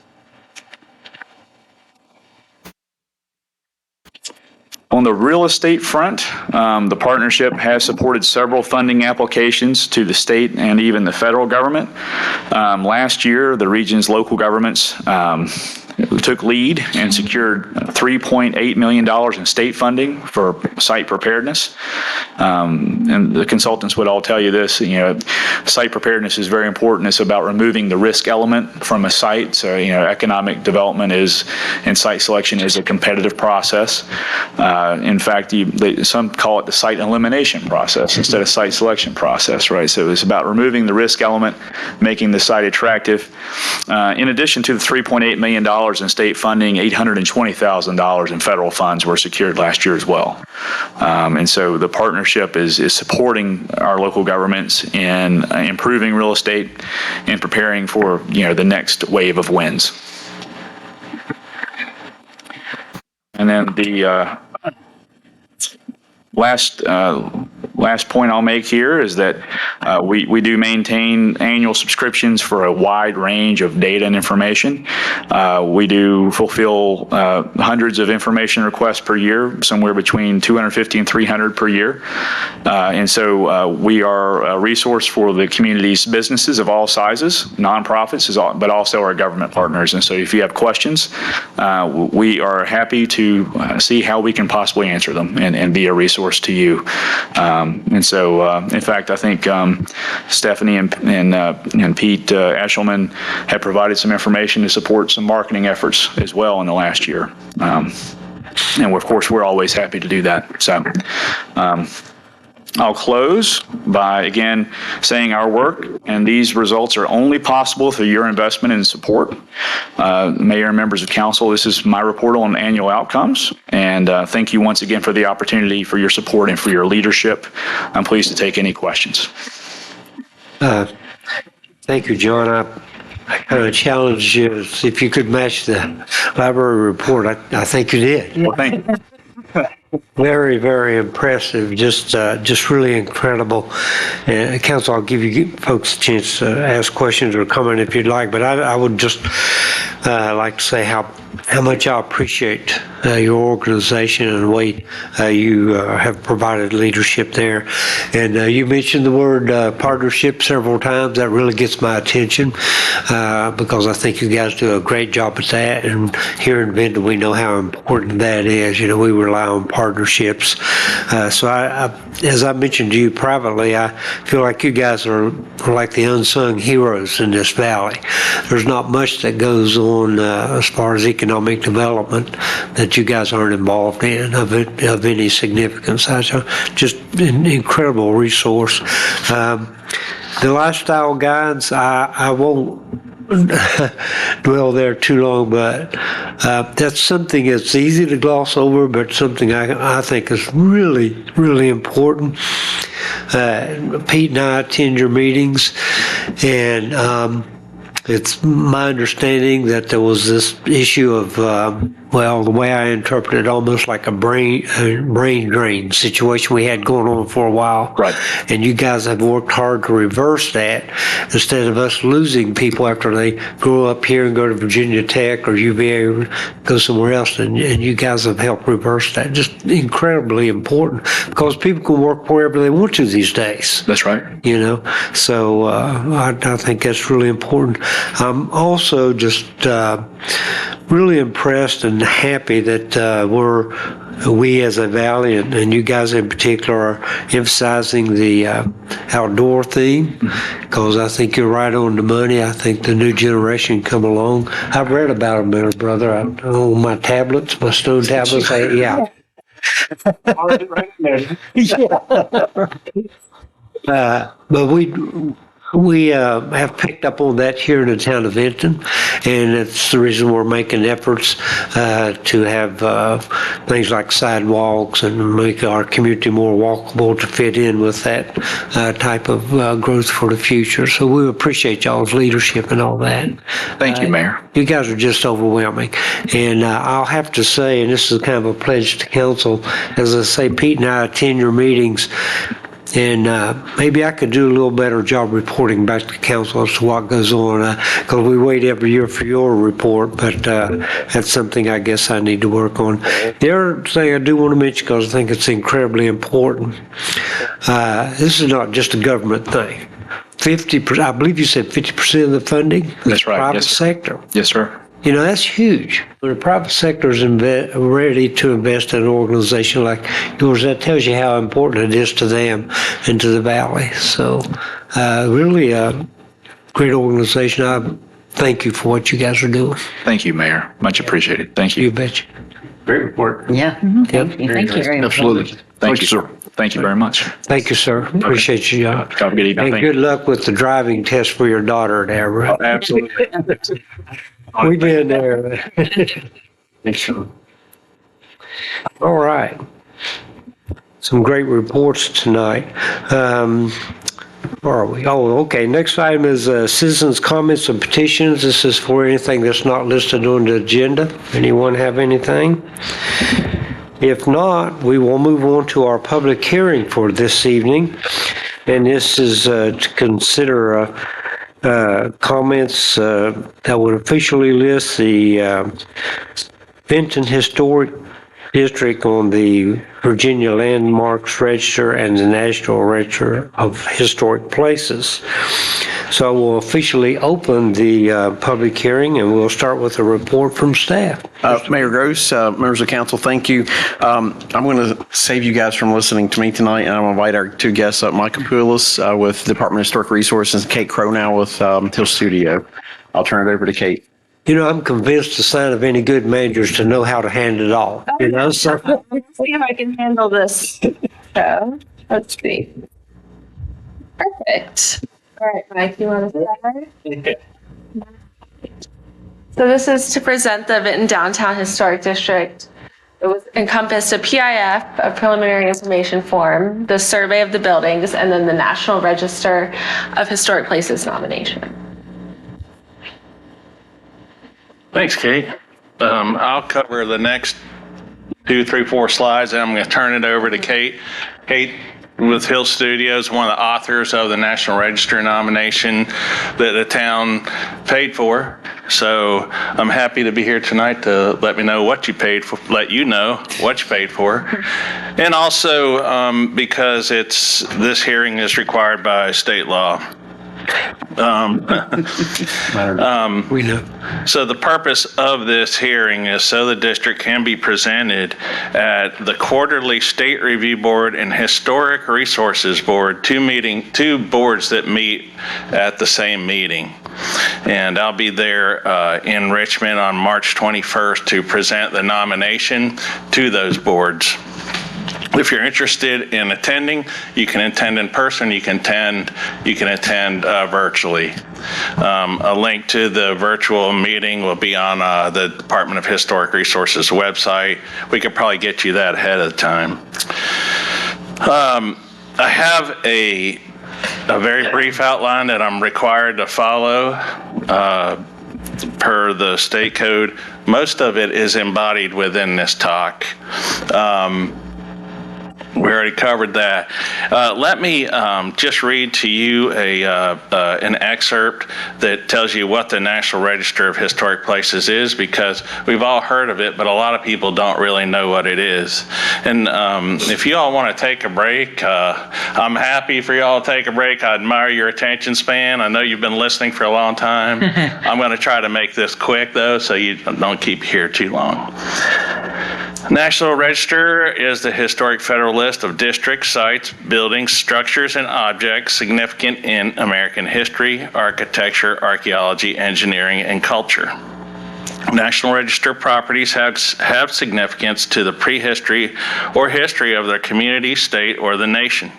On the real estate front, the partnership has supported several funding applications to the state and even the federal government. Last year, the region's local governments took lead and secured $3.8 million in state funding for site preparedness. And the consultants would all tell you this, site preparedness is very important. It's about removing the risk element from a site. So, economic development and site selection is a competitive process. In fact, some call it the site elimination process instead of site selection process, right? So it's about removing the risk element, making the site attractive. In addition to the $3.8 million in state funding, $820,000 in federal funds were secured last year as well. And so the partnership is supporting our local governments in improving real estate and preparing for, the next wave of wins. And then the last point I'll make here is that we do maintain annual subscriptions for a wide range of data and information. We do fulfill hundreds of information requests per year, somewhere between 250 and 300 per year. And so we are a resource for the community's businesses of all sizes, nonprofits, but also our government partners. And so if you have questions, we are happy to see how we can possibly answer them and be a resource to you. And so, in fact, I think Stephanie and Pete Eshelman have provided some information to support some marketing efforts as well in the last year. And of course, we're always happy to do that. So I'll close by, again, saying our work and these results are only possible through your investment and support. Mayor and members of council, this is my report on annual outcomes. And thank you once again for the opportunity, for your support, and for your leadership. I'm pleased to take any questions. Thank you, John. I kind of challenged you to see if you could match the library report. I think you did. Well, thank you. Very, very impressive. Just really incredible. Council, I'll give you folks a chance to ask questions or comment if you'd like, but I would just like to say how much I appreciate your organization and the way you have provided leadership there. And you mentioned the word partnership several times. That really gets my attention because I think you guys do a great job at that. And here in Benton, we know how important that is. We rely on partnerships. So as I mentioned to you privately, I feel like you guys are like the unsung heroes in this valley. There's not much that goes on as far as economic development that you guys aren't involved in of any significance. Just an incredible resource. The lifestyle guides, I won't dwell there too long, but that's something that's easy to gloss over, but something I think is really, really important. Pete and I attend your meetings, and It's my understanding that there was this issue of, well, the way I interpret it, almost like a brain drain situation we had going on for a while. Right. And you guys have worked hard to reverse that instead of us losing people after they grow up here and go to Virginia Tech or UVA or go somewhere else. And you guys have helped reverse that. Just incredibly important because people can work wherever they want to these days. That's right. You know, so I think that's really important. I'm also just really impressed and happy that we as a Valley and you guys in particular are emphasizing the outdoor theme because I think you're right on the money. I think the new generation come along. I've read about them, there, brother. On my tablets, my stone tablets. Yeah. But we have picked up on that here in the town of Vinton, and it's the reason we're making efforts to have things like sidewalks and make our community more walkable to fit in with that type of growth for the future. So we appreciate y'all's leadership and all that. Thank you, Mayor. You guys are just overwhelming. And I'll have to say, and this is kind of a pledge to council, as I say, Pete and I attend your meetings. And maybe I could do a little better job reporting back to council as to what goes on, because we wait every year for your report, but that's something I guess I need to work on. The other thing I do want to mention, because I think it's incredibly important, this is not just a government thing. 50%, I believe you said 50% of the funding? That's right. Private Yes, sir. sector. Yes, sir. You know, that's huge. When the private sector is ready to invest in an organization like yours, that tells you how important it is to them and to the Valley. So really a great organization. I thank you for what you guys are doing. Thank you, Mayor. Much appreciated. Thank You you. betcha. Great report. Yeah. Thank you very much. Absolutely. Thank you, sir. Thank you very much. Thank you, sir. Appreciate you, John. Have a good evening. And Thank good you. luck with the driving test for your daughter there, bro. Absolutely. We've been there. Thanks, Sean. All right. Some great reports tonight. Where are we? Oh, okay. Next item is citizens' comments and petitions. This is for anything that's not listed on the agenda. Anyone have anything? If not, we will move on to our public hearing for this evening. And this is to consider comments that would officially list the Vinton Historic District on the Virginia Landmarks Register and the National Register of Historic Places. So I will officially open the public hearing, and we'll start with a report from staff. Mayor Gross, members of council, thank you. I'm going to save you guys from listening to me tonight, and I'm going to invite our two guests up, Mike Capoulas with Department of Historic Resources, and Kate Cronow with Hill Studio. I'll turn it over to Kate. You know, I'm convinced the sign of any good manager is to know how to handle it all. You know, so Let's see if I can handle this. So, let's see. Perfect. All right, Mike, you want to start? So this is to present the Vinton Downtown Historic District. It was encompassed a PIF, a preliminary information form, the survey of the buildings, and then the National Register of Historic Places nomination. Thanks, Kate. I'll cover the next 2, 3, 4 slides, and I'm going to turn it over to Kate. Kate with Hill Studios, one of the authors of the National Register nomination that the town paid for. So I'm happy to be here tonight to let you know what you paid for, and also because this hearing is required by state law. we know. So the purpose of this hearing is so the district can be presented at the quarterly State Review Board and Historic Resources Board, two boards that meet at the same meeting. And I'll be there in Richmond on March 21st to present the nomination to those boards. If you're interested in attending, you can attend in person, you can attend virtually. A link to the virtual meeting will be on the Department of Historic Resources website. We could probably get you that ahead of time. I have a a very brief outline that I'm required to follow per the state code. Most of it is embodied within this talk. We already covered that. Let me just read to you an excerpt that tells you what the National Register of Historic Places is, because we've all heard of it, but a lot of people don't really know what it is. And if you all want to take a break, I'm happy for you all to take a break. I admire your attention span. I know you've been listening for a long time. I'm going to try to make this quick, though, so you don't keep here too long. National Register is the historic federal list of districts, sites, buildings, structures, and objects significant in American history, architecture, archaeology, engineering, and culture. National Register properties have significance to the prehistory or history of their community, state, or the nation.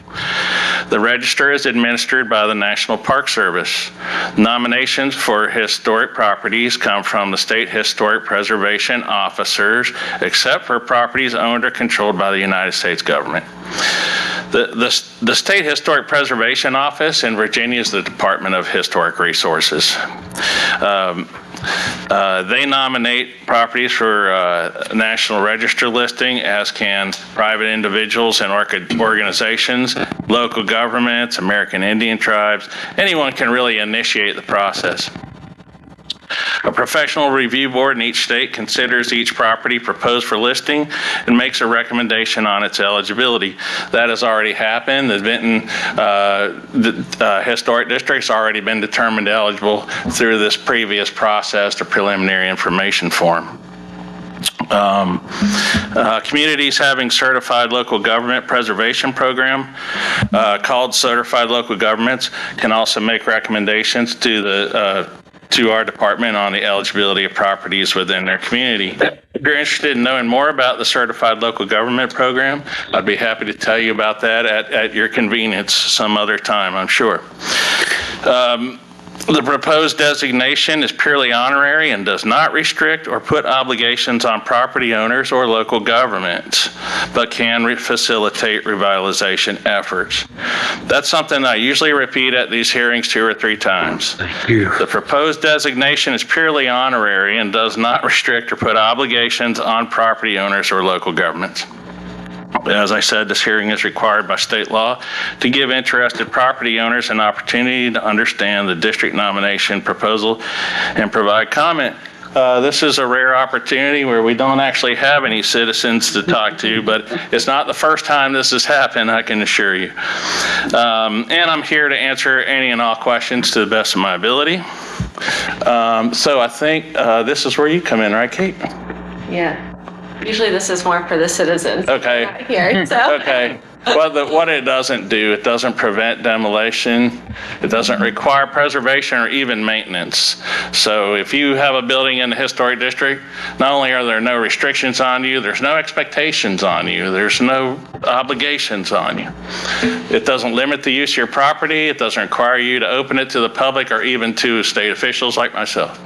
The register is administered by the National Park Service. Nominations for historic properties come from the state historic preservation officers, except for properties owned or controlled by the United States government. The State Historic Preservation Office in Virginia is the Department of Historic Resources. They nominate properties for National Register listing, as can private individuals and organizations, local governments, American Indian tribes. Anyone can really initiate the process. A professional review board in each state considers each property proposed for listing and makes a recommendation on its eligibility. That has already happened. The Benton Historic District's already been determined eligible through this previous process, the preliminary information form. Communities having certified local government preservation program called certified local governments can also make recommendations to our department on the eligibility of properties within their community. If you're interested in knowing more about the Certified Local Government Program, I'd be happy to tell you about that at your convenience some other time, I'm sure. The proposed designation is purely honorary and does not restrict or put obligations on property owners or local governments, but can facilitate revitalization efforts. That's something I usually repeat at these hearings 2 or 3 times. Thank you. The proposed designation is purely honorary and does not restrict or put obligations on property owners or local governments. As I said, this hearing is required by state law to give interested property owners an opportunity to understand the district nomination proposal and provide comment. This is a rare opportunity where we don't actually have any citizens to talk to, but it's not the first time this has happened, I can assure you. And I'm here to answer any and all questions to the best of my ability. So I think this is where you come in, right, Kate? Yeah. Usually this is more for the citizens. Okay. Here, so. Okay. Well, what it doesn't do, it doesn't prevent demolition. It doesn't require preservation or even maintenance. So if you have a building in the historic district, not only are there no restrictions on you, there's no expectations on you. There's no obligations on you. It doesn't limit the use of your property. It doesn't require you to open it to the public or even to state officials like myself.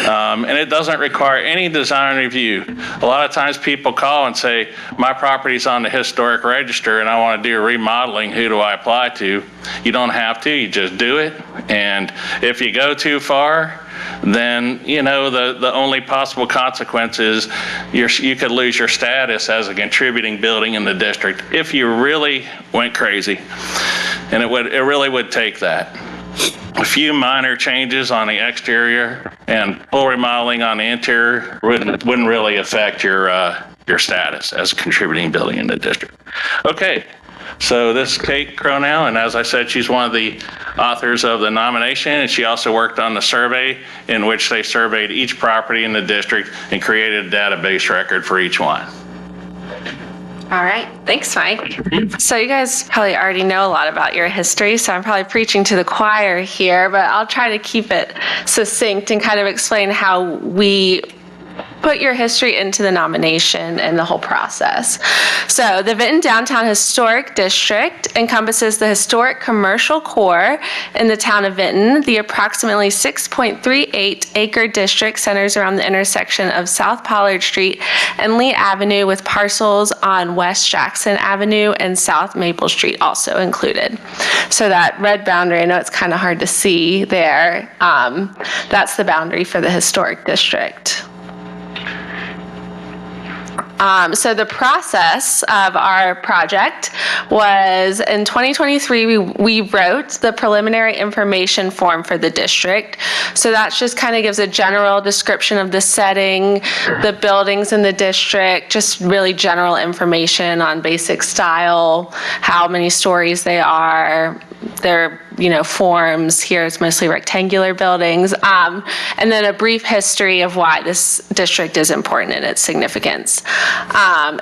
And it doesn't require any design review. A lot of times people call and say, my property's on the historic register and I want to do a remodeling, who do I apply to? You don't have to, you just do it. And if you go too far, then, you know, the only possible consequence is you could lose your status as a contributing building in the district if you really went crazy. And it really would take that. A few minor changes on the exterior and full remodeling on the interior wouldn't really affect your status as a contributing building in the district. Okay, so this is Kate Cronow, and as I said, she's one of the authors of the nomination, and she also worked on the survey in which they surveyed each property in the district and created a database record for each one. All right, thanks, Mike. So you guys probably already know a lot about your history, so I'm probably preaching to the choir here, but I'll try to keep it succinct and kind of explain how we put your history into the nomination and the whole process. So the Vinton Downtown Historic District encompasses the historic commercial core in the town of Vinton. The approximately 6.38 acre district centers around the intersection of South Pollard Street and Lee Avenue, with parcels on West Jackson Avenue and South Maple Street also included. So that red boundary, I know it's kind of hard to see there, that's the boundary for the historic district. So the process of our project was in 2023, we wrote the preliminary information form for the district. So that just kind of gives a general description of the setting, the buildings in the district, just really general information on basic style, how many stories they are, their forms. Here it's mostly rectangular buildings, and then a brief history of why this district is important and its significance.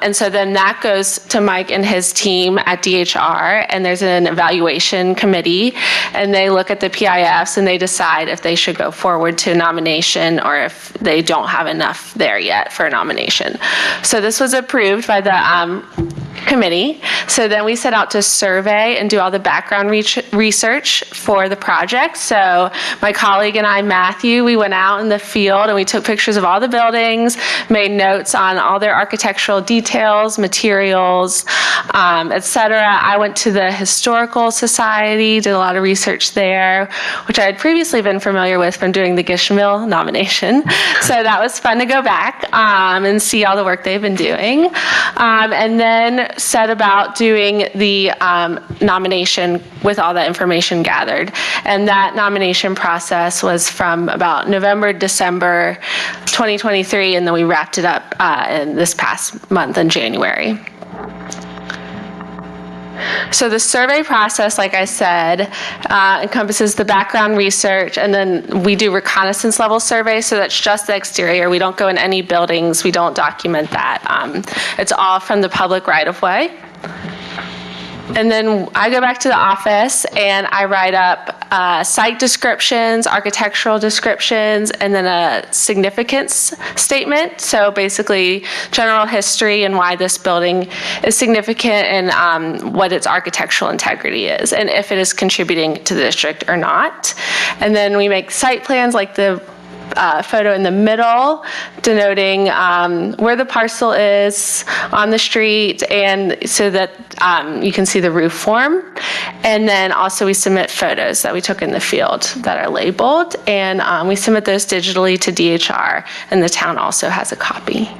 And so then that goes to Mike and his team at DHR, and there's an evaluation committee, and they look at the PIFs and they decide if they should go forward to nomination or if they don't have enough there yet for a nomination. So this was approved by the committee. So then we set out to survey and do all the background research for the project. So my colleague and I, Matthew, we went out in the field and we took pictures of all the buildings, made notes on all their architectural details, materials, etc. I went to the Historical Society, did a lot of research there, which I had previously been familiar with from doing the Gish Mill nomination. So that was fun to go back and see all the work they've been doing. And then set about doing the nomination with all that information gathered. And that nomination process was from about November, December 2023, and then we wrapped it up in this past month in January. So the survey process, like I said, encompasses the background research, and then we do reconnaissance level surveys, so that's just the exterior. We don't go in any buildings. We don't document that. It's all from the public right-of-way. And then I go back to the office and I write up site descriptions, architectural descriptions, and then a significance statement. So basically general history and why this building is significant and what its architectural integrity is and if it is contributing to the district or not. And then we make site plans like the photo in the middle, denoting where the parcel is on the street, and so that you can see the roof form. And then also we submit photos that we took in the field that are labeled, and we submit those digitally to DHR, and the town also has a copy.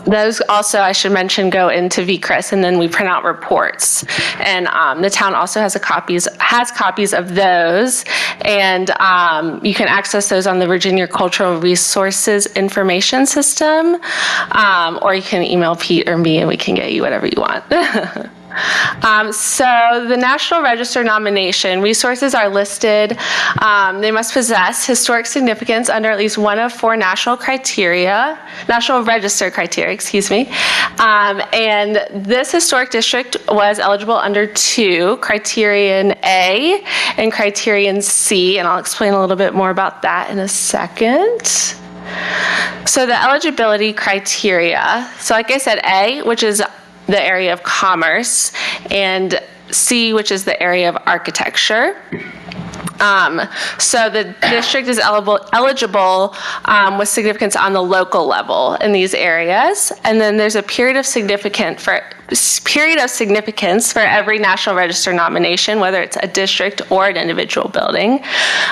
Those also, I should mention, go into VCRIS, and then we print out reports. And the town also has copies of those, and you can access those on the Virginia Cultural Resources Information System, or you can email Pete or me, and we can get you whatever you want. So the National Register nomination, resources are listed. They must possess historic significance under at least one of four National Register criteria, and this historic district was eligible under two, Criterion A and Criterion C, and I'll explain a little bit more about that in a second. So the eligibility criteria, so like I said, A, which is the area of commerce, and C, which is the area of architecture. So the district is eligible with significance on the local level in these areas, and then there's a period of significance for every National Register nomination, whether it's a district or an individual building.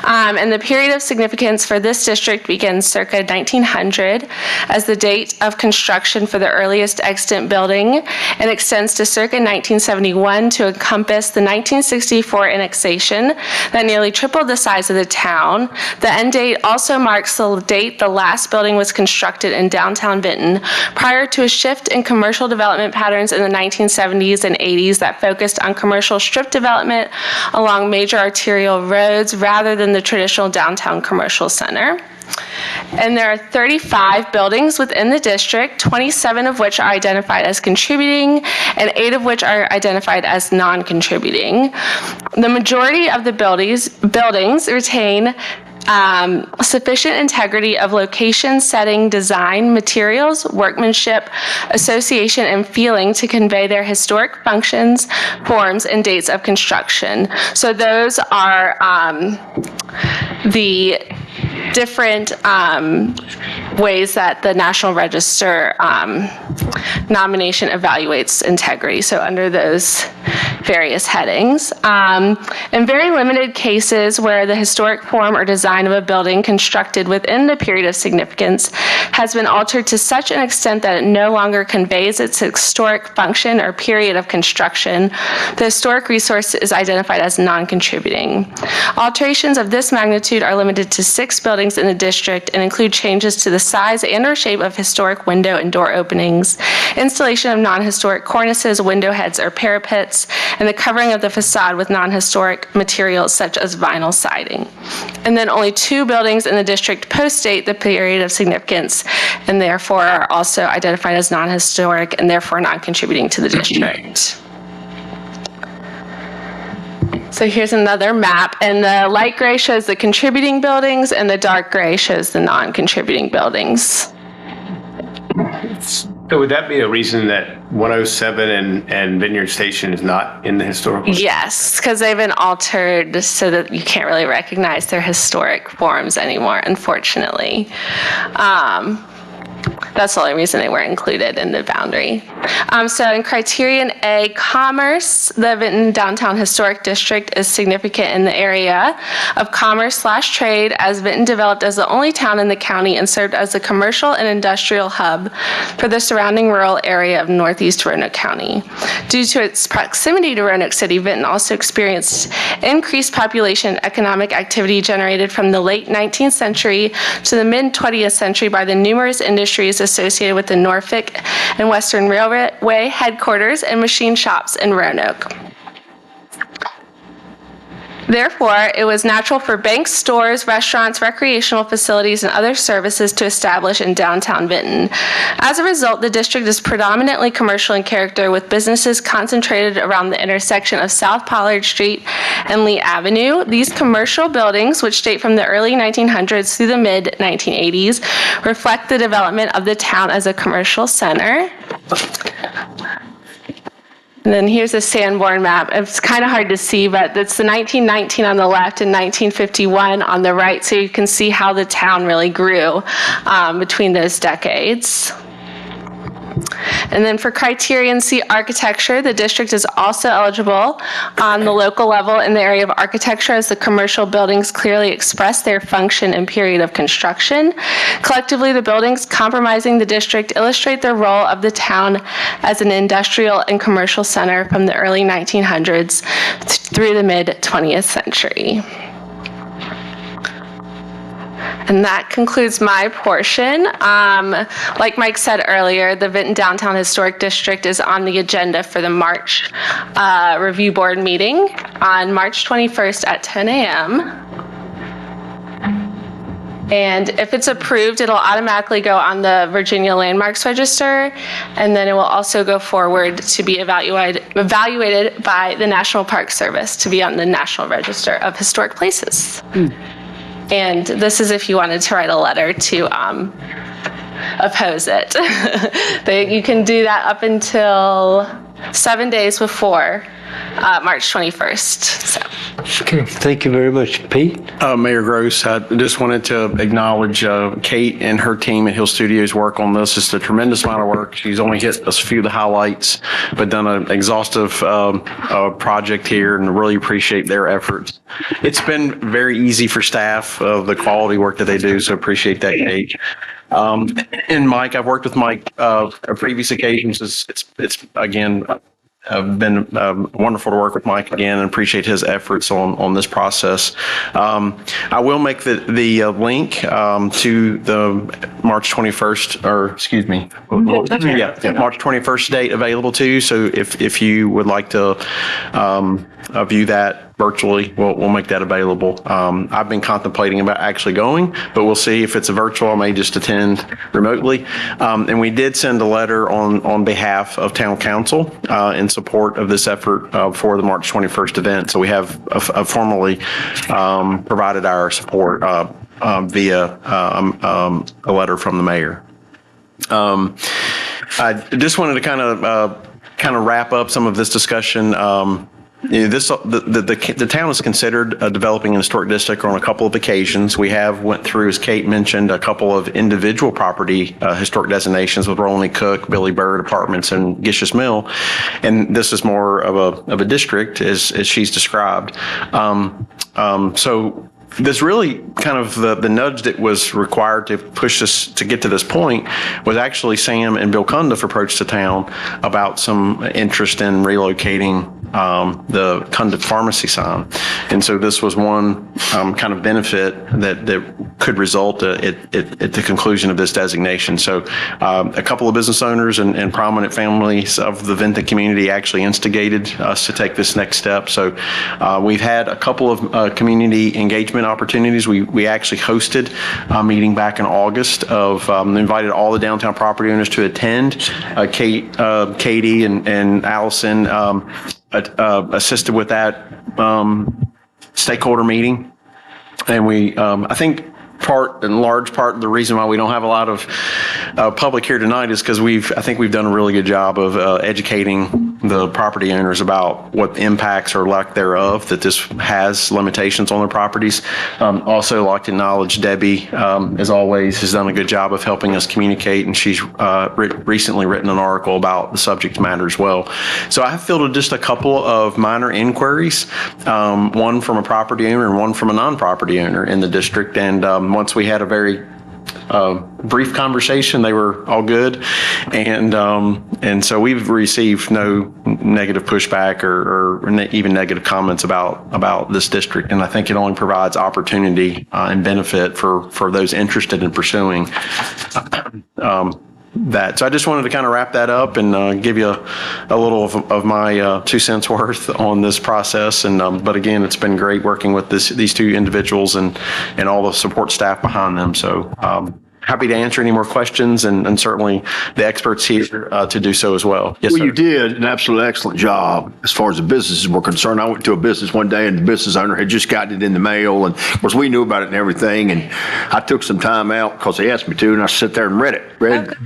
And the period of significance for this district begins circa 1900 as the date of construction for the earliest extant building, and extends to circa 1971 to encompass the 1964 annexation that nearly tripled the size of the town. The end date also marks the date the last building was constructed in downtown Vinton, prior to a shift in commercial development patterns in the 1970s and 80s that focused on commercial strip development along major arterial roads rather than the traditional downtown commercial center. And there are 35 buildings within the district, 27 of which are identified as contributing and 8 of which are identified as non-contributing. The majority of the buildings retain sufficient integrity of location, setting, design, materials, workmanship, association, and feeling to convey their historic functions, forms, and dates of construction. So those are the different ways that the National Register nomination evaluates integrity. So under those various headings. In very limited cases where the historic form or design of a building constructed within the period of significance has been altered to such an extent that it no longer conveys its historic function or period of construction, the historic resource is identified as non-contributing. Alterations of this magnitude are limited to 6 buildings in the district and include changes to the size and or shape of historic window and door openings, installation of non-historic cornices, window heads, or parapets, and the covering of the facade with non-historic materials such as vinyl siding. And then only 2 buildings in the district post-date the period of significance and therefore are also identified as non-historic and therefore non-contributing to the district. So here's another map, and the light gray shows the contributing buildings and the dark gray shows the non-contributing buildings. So would that be a reason that 107 and Vineyard Station is not in the historical? Yes, because they've been altered so that you can't really recognize their historic forms anymore, unfortunately. That's the only reason they weren't included in the boundary. So in criterion A, commerce, the Vinton Downtown Historic District is significant in the area of commerce/trade as Vinton developed as the only town in the county and served as a commercial and industrial hub for the surrounding rural area of northeast Roanoke County. Due to its proximity to Roanoke City, Vinton also experienced increased population and economic activity generated from the late 19th century to the mid-20th century by the numerous industries associated with the Norfolk and Western Railway headquarters and machine shops in Roanoke. Therefore, it was natural for banks, stores, restaurants, recreational facilities, and other services to establish in downtown Vinton. As a result, the district is predominantly commercial in character, with businesses concentrated around the intersection of South Pollard Street and Lee Avenue. These commercial buildings, which date from the early 1900s through the mid-1980s, reflect the development of the town as a commercial center. And then here's a Sanborn map. It's kind of hard to see, but it's the 1919 on the left and 1951 on the right, so you can see how the town really grew between those decades. And then for criterion C, architecture, the district is also eligible on the local level in the area of architecture as the commercial buildings clearly express their function and period of construction. Collectively, the buildings comprising the district illustrate the role of the town as an industrial and commercial center from the early 1900s through the mid-20th century. And that concludes my portion. Like Mike said earlier, the Vinton Downtown Historic District is on the agenda for the March Review Board meeting on March 21st at 10 a.m. And if it's approved, it'll automatically go on the Virginia Landmarks Register, and then it will also go forward to be evaluated by the National Park Service to be on the National Register of Historic Places. And this is if you wanted to write a letter to oppose it. You can do that up until 7 days before March 21st. So. Okay, thank you very much. Pete? Mayor Gross, I just wanted to acknowledge Kate and her team at Hill Studios' work on this. It's a tremendous amount of work. She's only hit a few of the highlights, but done an exhaustive project here, and really appreciate their efforts. It's been very easy for staff, the quality work that they do, so appreciate that, Kate. And Mike, I've worked with Mike on previous occasions. It's again, been wonderful to work with Mike again, and appreciate his efforts on this process. I will make the link to the March 21st, or excuse me, March 21st date available to you. So if you would like to view that virtually, we'll make that available. I've been contemplating about actually going, but we'll see if it's a virtual. I may just attend remotely. And we did send a letter on behalf of town council in support of this effort for the March 21st event. So we have formally provided our support via a letter from the mayor. I just wanted to kind of wrap up some of this discussion. The town has considered developing an historic district on a couple of occasions. We have went through, as Kate mentioned, a couple of individual property historic designations with Rolling Cook, Billy Bird Apartments, and Gish's Mill, and this is more of a district as she's described. So there's really kind of the nudge that was required to push us to get to this point was actually Sam and Bill Cundiff approached the town about some interest in relocating the Cundiff Pharmacy sign. And so this was one kind of benefit that could result at the conclusion of this designation. So a couple of business owners and prominent families of the Vinton community actually instigated us to take this next step. So we've had a couple of community engagement opportunities. We actually hosted a meeting back in August of invited all the downtown property owners to attend. Katie and Allison assisted with that stakeholder meeting. And we, I think large part of the reason why we don't have a lot of public here tonight is because I think we've done a really good job of educating the property owners about what impacts or lack thereof that this has limitations on their properties. Also like to acknowledge Debbie, as always, has done a good job of helping us communicate, and she's recently written an article about the subject matter as well. So I have fielded just a couple of minor inquiries, one from a property owner and one from a non-property owner in the district, and once we had a very brief conversation, they were all good, and so we've received no negative pushback or even negative comments about this district, and I think it only provides opportunity and benefit for those interested in pursuing that. So I just wanted to kind of wrap that up and give you a little of my 2 cents worth on this process. And but again, it's been great working with these two individuals and all the support staff behind them. So happy to answer any more questions, and certainly the experts here to do so as well. Yes, Well, sir. you did an absolutely excellent job as far as the businesses were concerned. I went to a business one day and the business owner had just gotten it in the mail, and of course we knew about it and everything, and I took some time out because they asked me to, and I sat there and read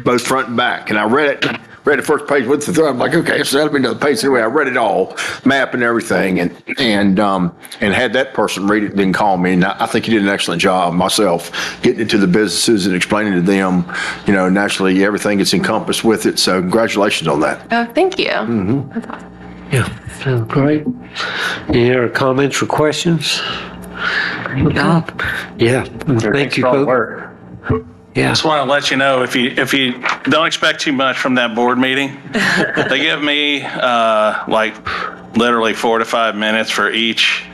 both front and back, and I read the first page with the through. I'm like, okay, so that'll be another page. Anyway, I read it all, map and everything, and had that person read it, then call me. And I think you did an excellent job myself, getting into the businesses and explaining to them, naturally everything that's encompassed with it. So congratulations on that. Oh, thank you. Mm-hmm. That's awesome. Yeah, sounds great. Any other comments or questions? Great job. Yeah, thank you, folks. Yeah. Just want to let you know, if you don't expect too much from that board meeting, they give me like literally 4 to 5 minutes for each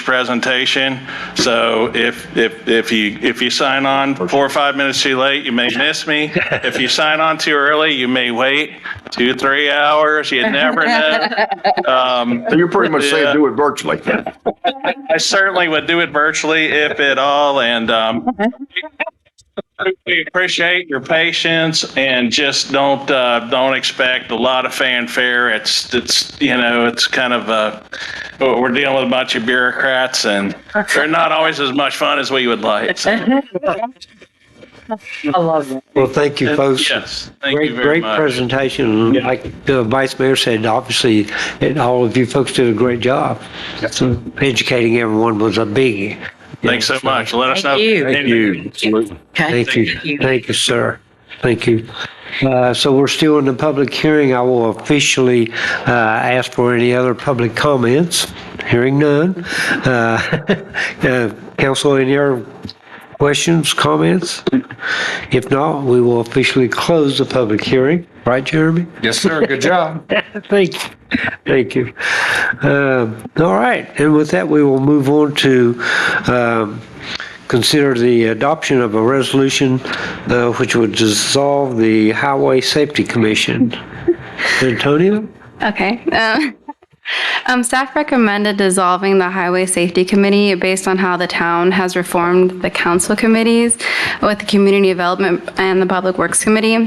presentation. So if you sign on 4 or 5 minutes too late, you may miss me. If you sign on too early, you may wait 2 or 3 hours. You never know. So you're pretty much saying do it virtually. I certainly would do it virtually if at all, and we appreciate your patience, and just don't expect a lot of fanfare. It's kind of we're dealing with a bunch of bureaucrats, and they're not always as much fun as we would like. So. I love it. Well, thank you, folks. Yes, thank you very Great much. presentation. Like the Vice Mayor said, obviously, all of you folks did a great job. So educating everyone was a biggie. Thanks so much. Let us know. Thank you. Thank you. Okay. Thank you. Thank you, sir. Thank you. So we're still in the public hearing. I will officially ask for any other public comments. Hearing none. Council, any other questions, comments? If not, we will officially close the public hearing. Right, Jeremy? Yes, sir. Good job. Thank you. Thank you. All right. And with that, we will move on to consider the adoption of a resolution which would dissolve the Highway Safety Commission. Antonio? Okay. Staff recommended dissolving the Highway Safety Committee based on how the town has reformed the council committees with the Community Development and the Public Works Committee.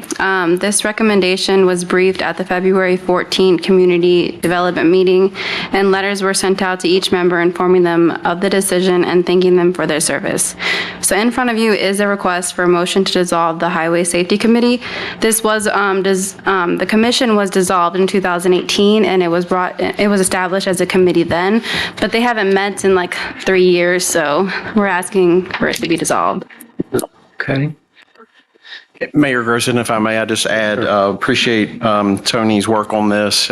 This recommendation was briefed at the February 14th Community Development meeting, and letters were sent out to each member informing them of the decision and thanking them for their service. So in front of you is a request for a motion to dissolve the Highway Safety Committee. This was, the commission was dissolved in 2018, and it was established as a committee then, but they haven't met in like 3 years, so we're asking for it to be dissolved. Okay. Mayor Gerson, if I may, I just add, appreciate Tony's work on this.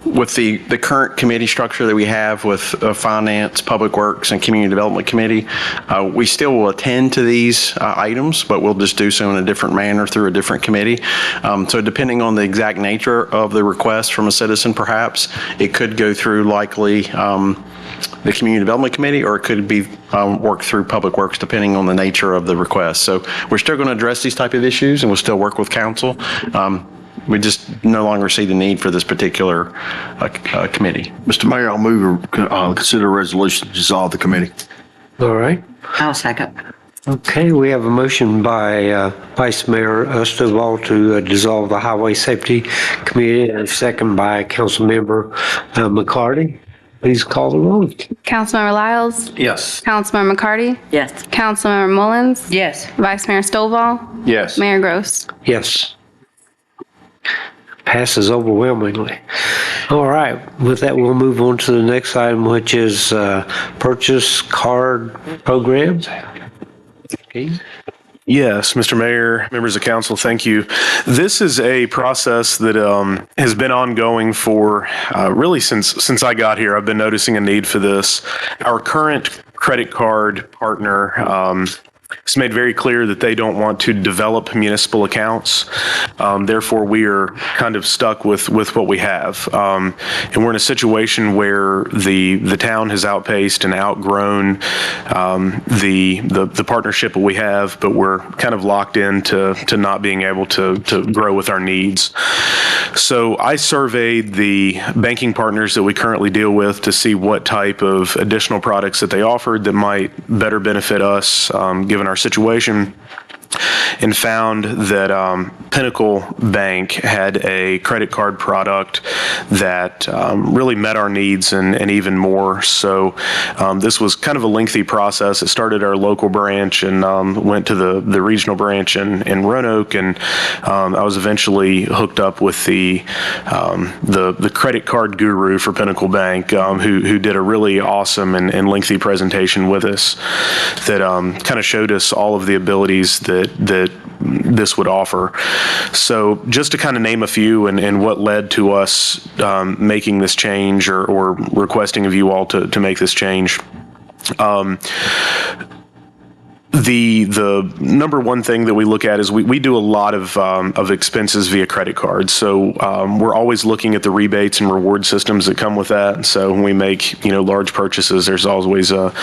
With the current committee structure that we have with Finance, Public Works, and Community Development Committee, we still will attend to these items, but we'll just do so in a different manner through a different committee. So depending on the exact nature of the request from a citizen, perhaps, it could go through likely the Community Development Committee, or it could be worked through Public Works, depending on the nature of the request. So we're still going to address these type of issues, and we'll still work with council. We just no longer see the need for this particular committee. Mr. Mayor, I'll move or consider a resolution to dissolve the committee. All right. I'll second. Okay, we have a motion by Vice Mayor Stovall to dissolve the Highway Safety Committee, and a second by Councilmember McCarty. Please call the roll. Councilmember Lyles? Yes. Councilmember McCarty? Yes. Councilmember Mullins? Yes. Vice Mayor Stovall? Yes. Mayor Gross? Yes. Passes overwhelmingly. All right, with that, we'll move on to the next item, which is purchase card programs. Okay. Yes, Mr. Mayor, members of council, thank you. This is a process that has been ongoing for really since I got here. I've been noticing a need for this. Our current credit card partner has made very clear that they don't want to develop municipal accounts. Therefore, we are kind of stuck with what we have. And we're in a situation where the town has outpaced and outgrown the partnership that we have, but we're kind of locked into not being able to grow with our needs. So I surveyed the banking partners that we currently deal with to see what type of additional products that they offered that might better benefit us, given our situation, and found that Pinnacle Bank had a credit card product that really met our needs and even more. So this was kind of a lengthy process. It started at our local branch and went to the regional branch in Roanoke, and I was eventually hooked up with the credit card guru for Pinnacle Bank, who did a really awesome and lengthy presentation with us that kind of showed us all of the abilities that this would offer. So just to kind of name a few and what led to us making this change or requesting of you all to make this change. The number one thing that we look at is we do a lot of expenses via credit cards. So we're always looking at the rebates and reward systems that come with that. So when we make large purchases, there's always a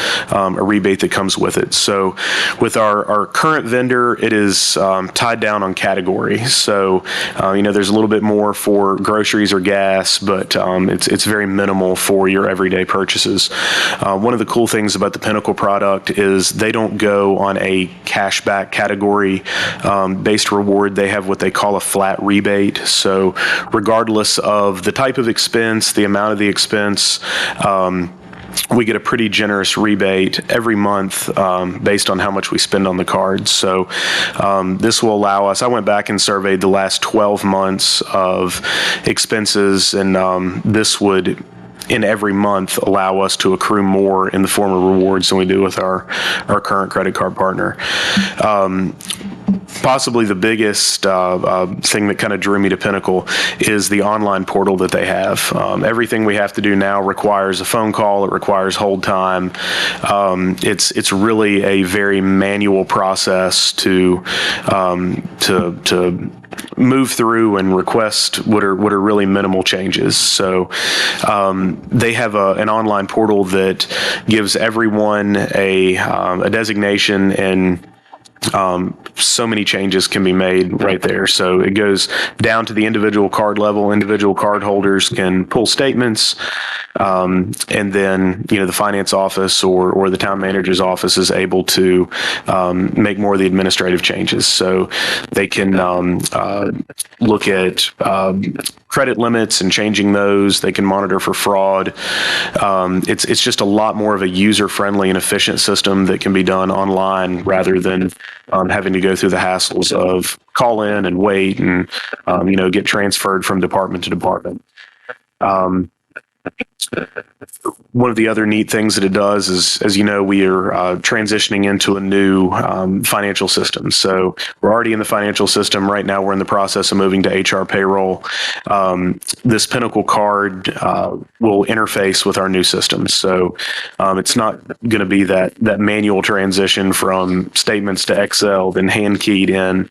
rebate that comes with it. So with our current vendor, it is tied down on category. So there's a little bit more for groceries or gas, but it's very minimal for your everyday purchases. One of the cool things about the Pinnacle product is they don't go on a cashback category based reward. They have what they call a flat rebate. So regardless of the type of expense, the amount of the expense, we get a pretty generous rebate every month based on how much we spend on the cards. So this will allow us, I went back and surveyed the last 12 months of expenses, and this would in every month allow us to accrue more in the form of rewards than we do with our current credit card partner. Possibly the biggest thing that kind of drew me to Pinnacle is the online portal that they have. Everything we have to do now requires a phone call. It requires hold time. It's really a very manual process to move through and request what are really minimal changes. So they have an online portal that gives everyone a designation and so many changes can be made right there. So it goes down to the individual card level. Individual card holders can pull statements, and then the finance office or the town manager's office is able to make more of the administrative changes. So they can look at credit limits and changing those. They can monitor for fraud. It's just a lot more of a user-friendly and efficient system that can be done online rather than having to go through the hassles of call in and wait and get transferred from department to department. One of the other neat things that it does is, as you know, we are transitioning into a new financial system. So we're already in the financial system. Right now, we're in the process of moving to HR payroll. This Pinnacle card will interface with our new system. So it's not going to be that manual transition from statements to Excel, then hand keyed in.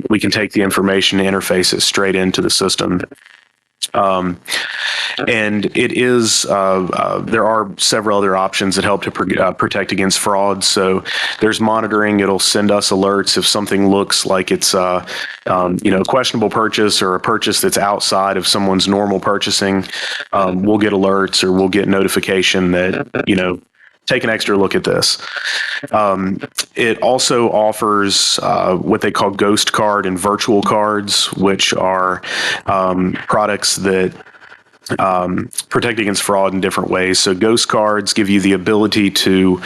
We can take the information and interface it straight into the system. And it is, there are several other options that help to protect against fraud. So there's monitoring. It'll send us alerts if something looks like it's, a questionable purchase or a purchase that's outside of someone's normal purchasing. We'll get alerts or we'll get notification that, take an extra look at this. It also offers what they call Ghost Card and virtual cards, which are products that protect against fraud in different ways. So Ghost Cards give you the ability to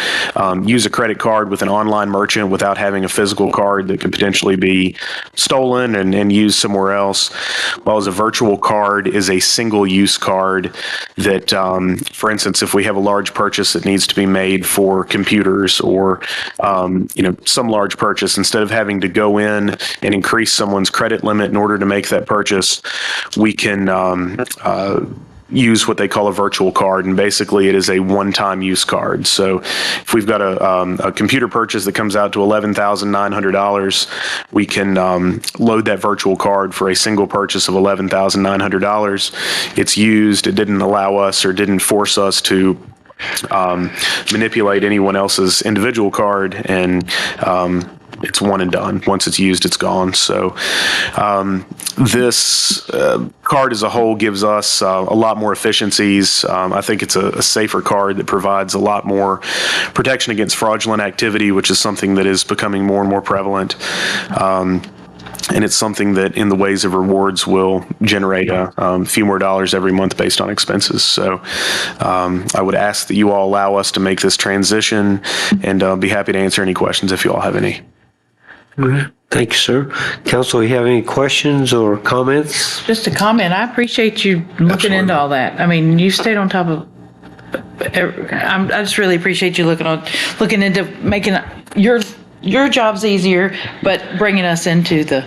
use a credit card with an online merchant without having a physical card that could potentially be stolen and used somewhere else. While as a virtual card is a single-use card that, for instance, if we have a large purchase that needs to be made for computers or, some large purchase, instead of having to go in and increase someone's credit limit in order to make that purchase, we can use what they call a virtual card, and basically it is a one-time use card. So if we've got a computer purchase that comes out to $11,900, we can load that virtual card for a single purchase of $11,900. It's used. It didn't allow us or didn't force us to manipulate anyone else's individual card, and it's one and done. Once it's used, it's gone. So this card as a whole gives us a lot more efficiencies. I think it's a safer card that provides a lot more protection against fraudulent activity, which is something that is becoming more and more prevalent. And it's something that in the ways of rewards will generate a few more dollars every month based on expenses. So I would ask that you all allow us to make this transition, and I'll be happy to answer any questions if you all have any. Thank you, sir. Council, you have any questions or comments? Just a comment. I appreciate you looking into all that. I mean, you stayed on top of. I just really appreciate you looking into making your jobs easier, but bringing us into the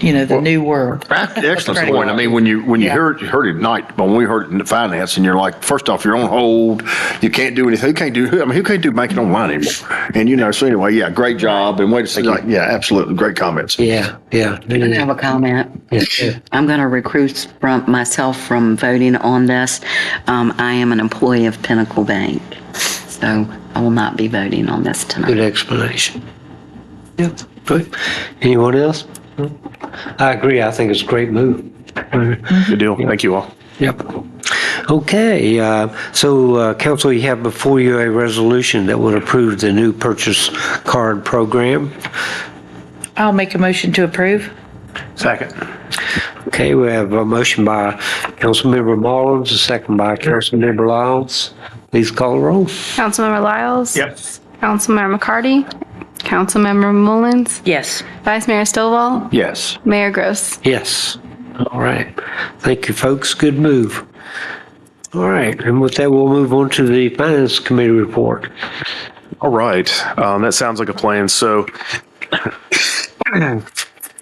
new world. Excellent point. I mean, when you heard it tonight, when we heard it in the finance, and you're like, first off, you're on hold. You can't do anything. Who can't do banking online anymore? And so anyway, yeah, great job. And wait a second, yeah, absolutely, great comments. Yeah. I have a comment. Yeah. I'm going to recruit myself from voting on this. I am an employee of Pinnacle Bank, so I will not be voting on this tonight. Good explanation. Yep. Good. Anyone else? I agree. I think it's a great move. Good deal. Thank you all. Yep. Okay. So, Council, you have before you a resolution that would approve the new purchase card program. I'll make a motion to approve. Second. Okay, we have a motion by Councilmember Mullins, a second by Councilmember Lyles. Please call the roll. Councilmember Lyles? Yep. Councilmember McCarty? Councilmember Mullins? Yes. Vice Mayor Stovall? Yes. Mayor Gross? Yes. All right. Thank you, folks. Good move. All right. And with that, we'll move on to the Finance Committee report. All right. That sounds like a plan. So,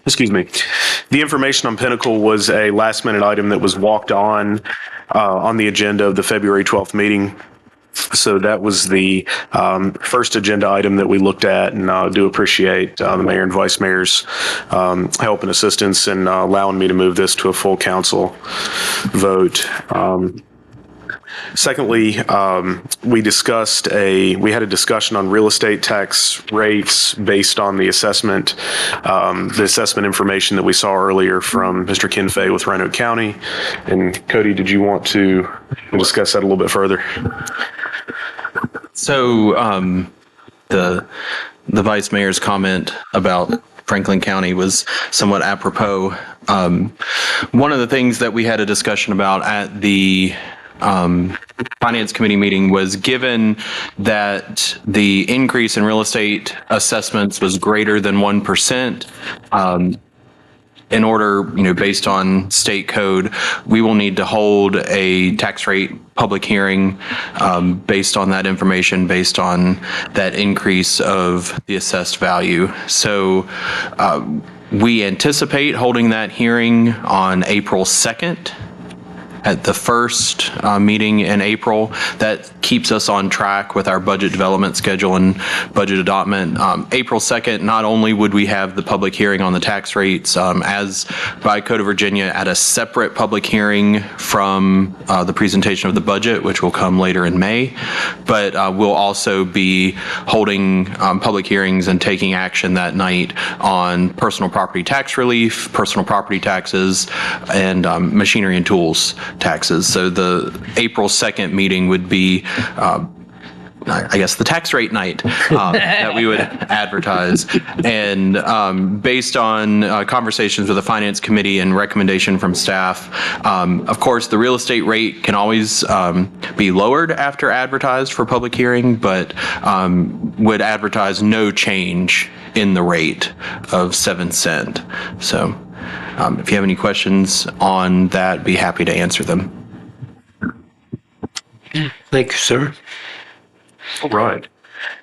excuse me. The information on Pinnacle was a last-minute item that was walked on the agenda of the February 12th meeting. So that was the first agenda item that we looked at, and I do appreciate the mayor and vice mayor's help and assistance in allowing me to move this to a full council vote. Secondly, we had a discussion on real estate tax rates based on the assessment information that we saw earlier from Mr. Ken Fay with Roanoke County. And Cody, did you want to discuss that a little bit further? So the Vice Mayor's comment about Franklin County was somewhat apropos. One of the things that we had a discussion about at the Finance Committee meeting was, given that the increase in real estate assessments was greater than 1%, in order, based on state code, we will need to hold a tax rate public hearing based on that information, based on that increase of the assessed value. So we anticipate holding that hearing on April 2nd. At the first meeting in April. That keeps us on track with our budget development schedule and budget adoption. April 2nd, not only would we have the public hearing on the tax rates, as by Code of Virginia, at a separate public hearing from the presentation of the budget, which will come later in May, but we'll also be holding public hearings and taking action that night on personal property tax relief, personal property taxes, and machinery and tools taxes. So the April 2nd meeting would be, I guess, the tax rate night that we would advertise. And based on conversations with the Finance Committee and recommendation from staff, of course, the real estate rate can always be lowered after advertised for public hearing, but would advertise no change in the rate of 7 cents. So if you have any questions on that, be happy to answer them. Thank you, sir. All right.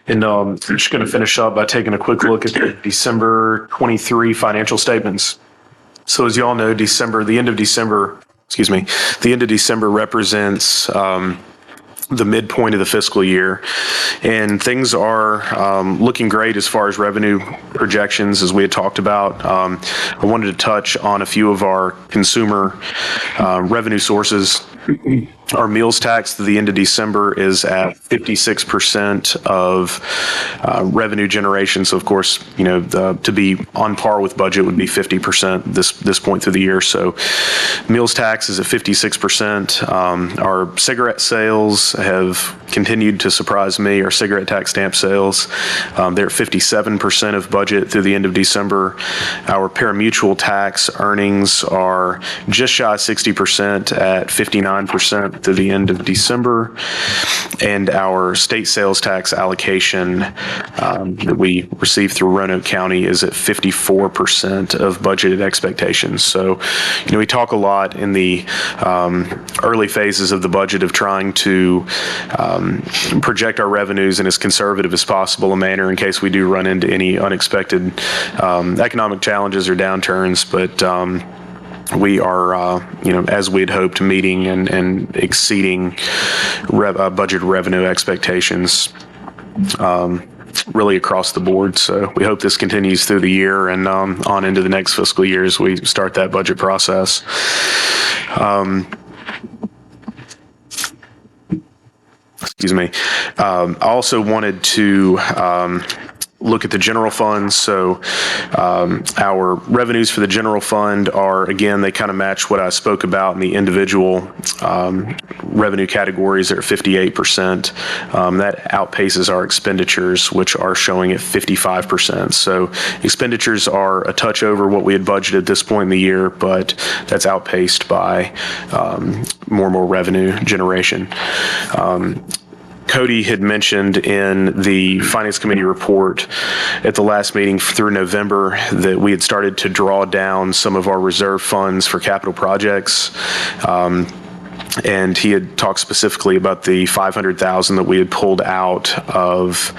And I'm just going to finish up by taking a quick look at the December 23 financial statements. So as you all know, the end of December represents the midpoint of the fiscal year, and things are looking great as far as revenue projections, as we had talked about. I wanted to touch on a few of our consumer revenue sources. Our meals tax to the end of December is at 56% of revenue generation. So of course, to be on par with budget would be 50% this point through the year. So meals tax is at 56%. Our cigarette sales have continued to surprise me. Our cigarette tax stamp sales, they're at 57% of budget through the end of December. Our parimutuel tax earnings are just shy of 60% at 59% through the end of December. And our state sales tax allocation that we receive through Roanoke County is at 54% of budgeted expectations. So, we talk a lot in the early phases of the budget of trying to project our revenues in as conservative as possible a manner in case we do run into any unexpected economic challenges or downturns. But we are, as we had hoped, meeting and exceeding budget revenue expectations really across the board. So we hope this continues through the year and on into the next fiscal year as we start that budget process. Excuse me. I also wanted to look at the general fund. So our revenues for the general fund are, again, they kind of match what I spoke about in the individual revenue categories. They're at 58%. That outpaces our expenditures, which are showing at 55%. So expenditures are a touch over what we had budgeted at this point in the year, but that's outpaced by more and more revenue generation. Cody had mentioned in the Finance Committee report at the last meeting through November that we had started to draw down some of our reserve funds for capital projects. And he had talked specifically about the $500,000 that we had pulled out of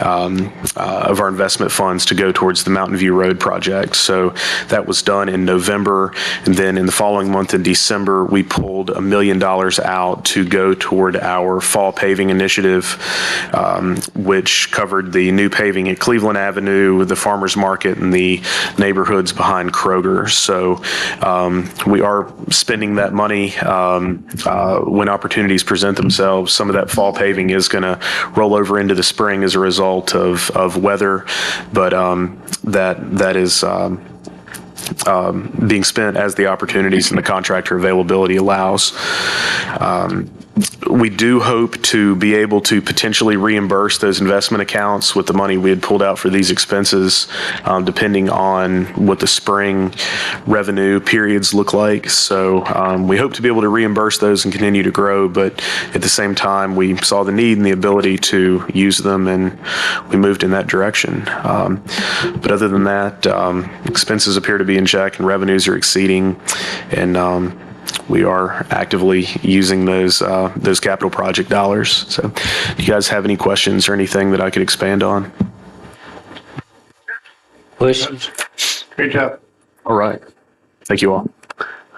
our investment funds to go towards the Mountain View Road project. So that was done in November. And then in the following month in December, we pulled $1 million out to go toward our fall paving initiative, which covered the new paving at Cleveland Avenue, the Farmers Market, and the neighborhoods behind Kroger. So we are spending that money when opportunities present themselves, some of that fall paving is going to roll over into the spring as a result of weather, but that is being spent as the opportunities and the contractor availability allows. We do hope to be able to potentially reimburse those investment accounts with the money we had pulled out for these expenses, depending on what the spring revenue periods look like. So we hope to be able to reimburse those and continue to grow, but at the same time, we saw the need and the ability to use them, and we moved in that direction. But other than that, expenses appear to be in check and revenues are exceeding, and we are actively using those capital project dollars. So do you guys have any questions or anything that I could expand on? Questions? Great job. All right. Thank you all.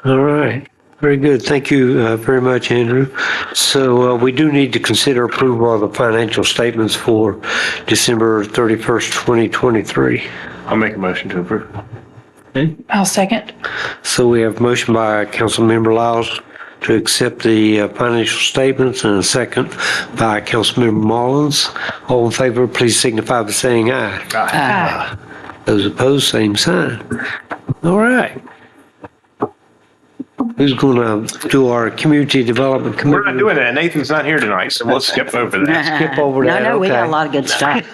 All right. Very good. Thank you very much, Andrew. So we do need to consider approval of the financial statements for December 31st, 2023. I'll make a motion to approve. I'll second. So we have motion by Councilmember Lyles to accept the financial statements, and a second by Councilmember Mullins. All in favor, please signify by saying aye. Aye. Those opposed, same sign. All right. Who's going to do our community development committee? We're not doing that. Nathan's not here tonight, so we'll skip over that. Skip over that. No, we got Okay. a lot of good stuff.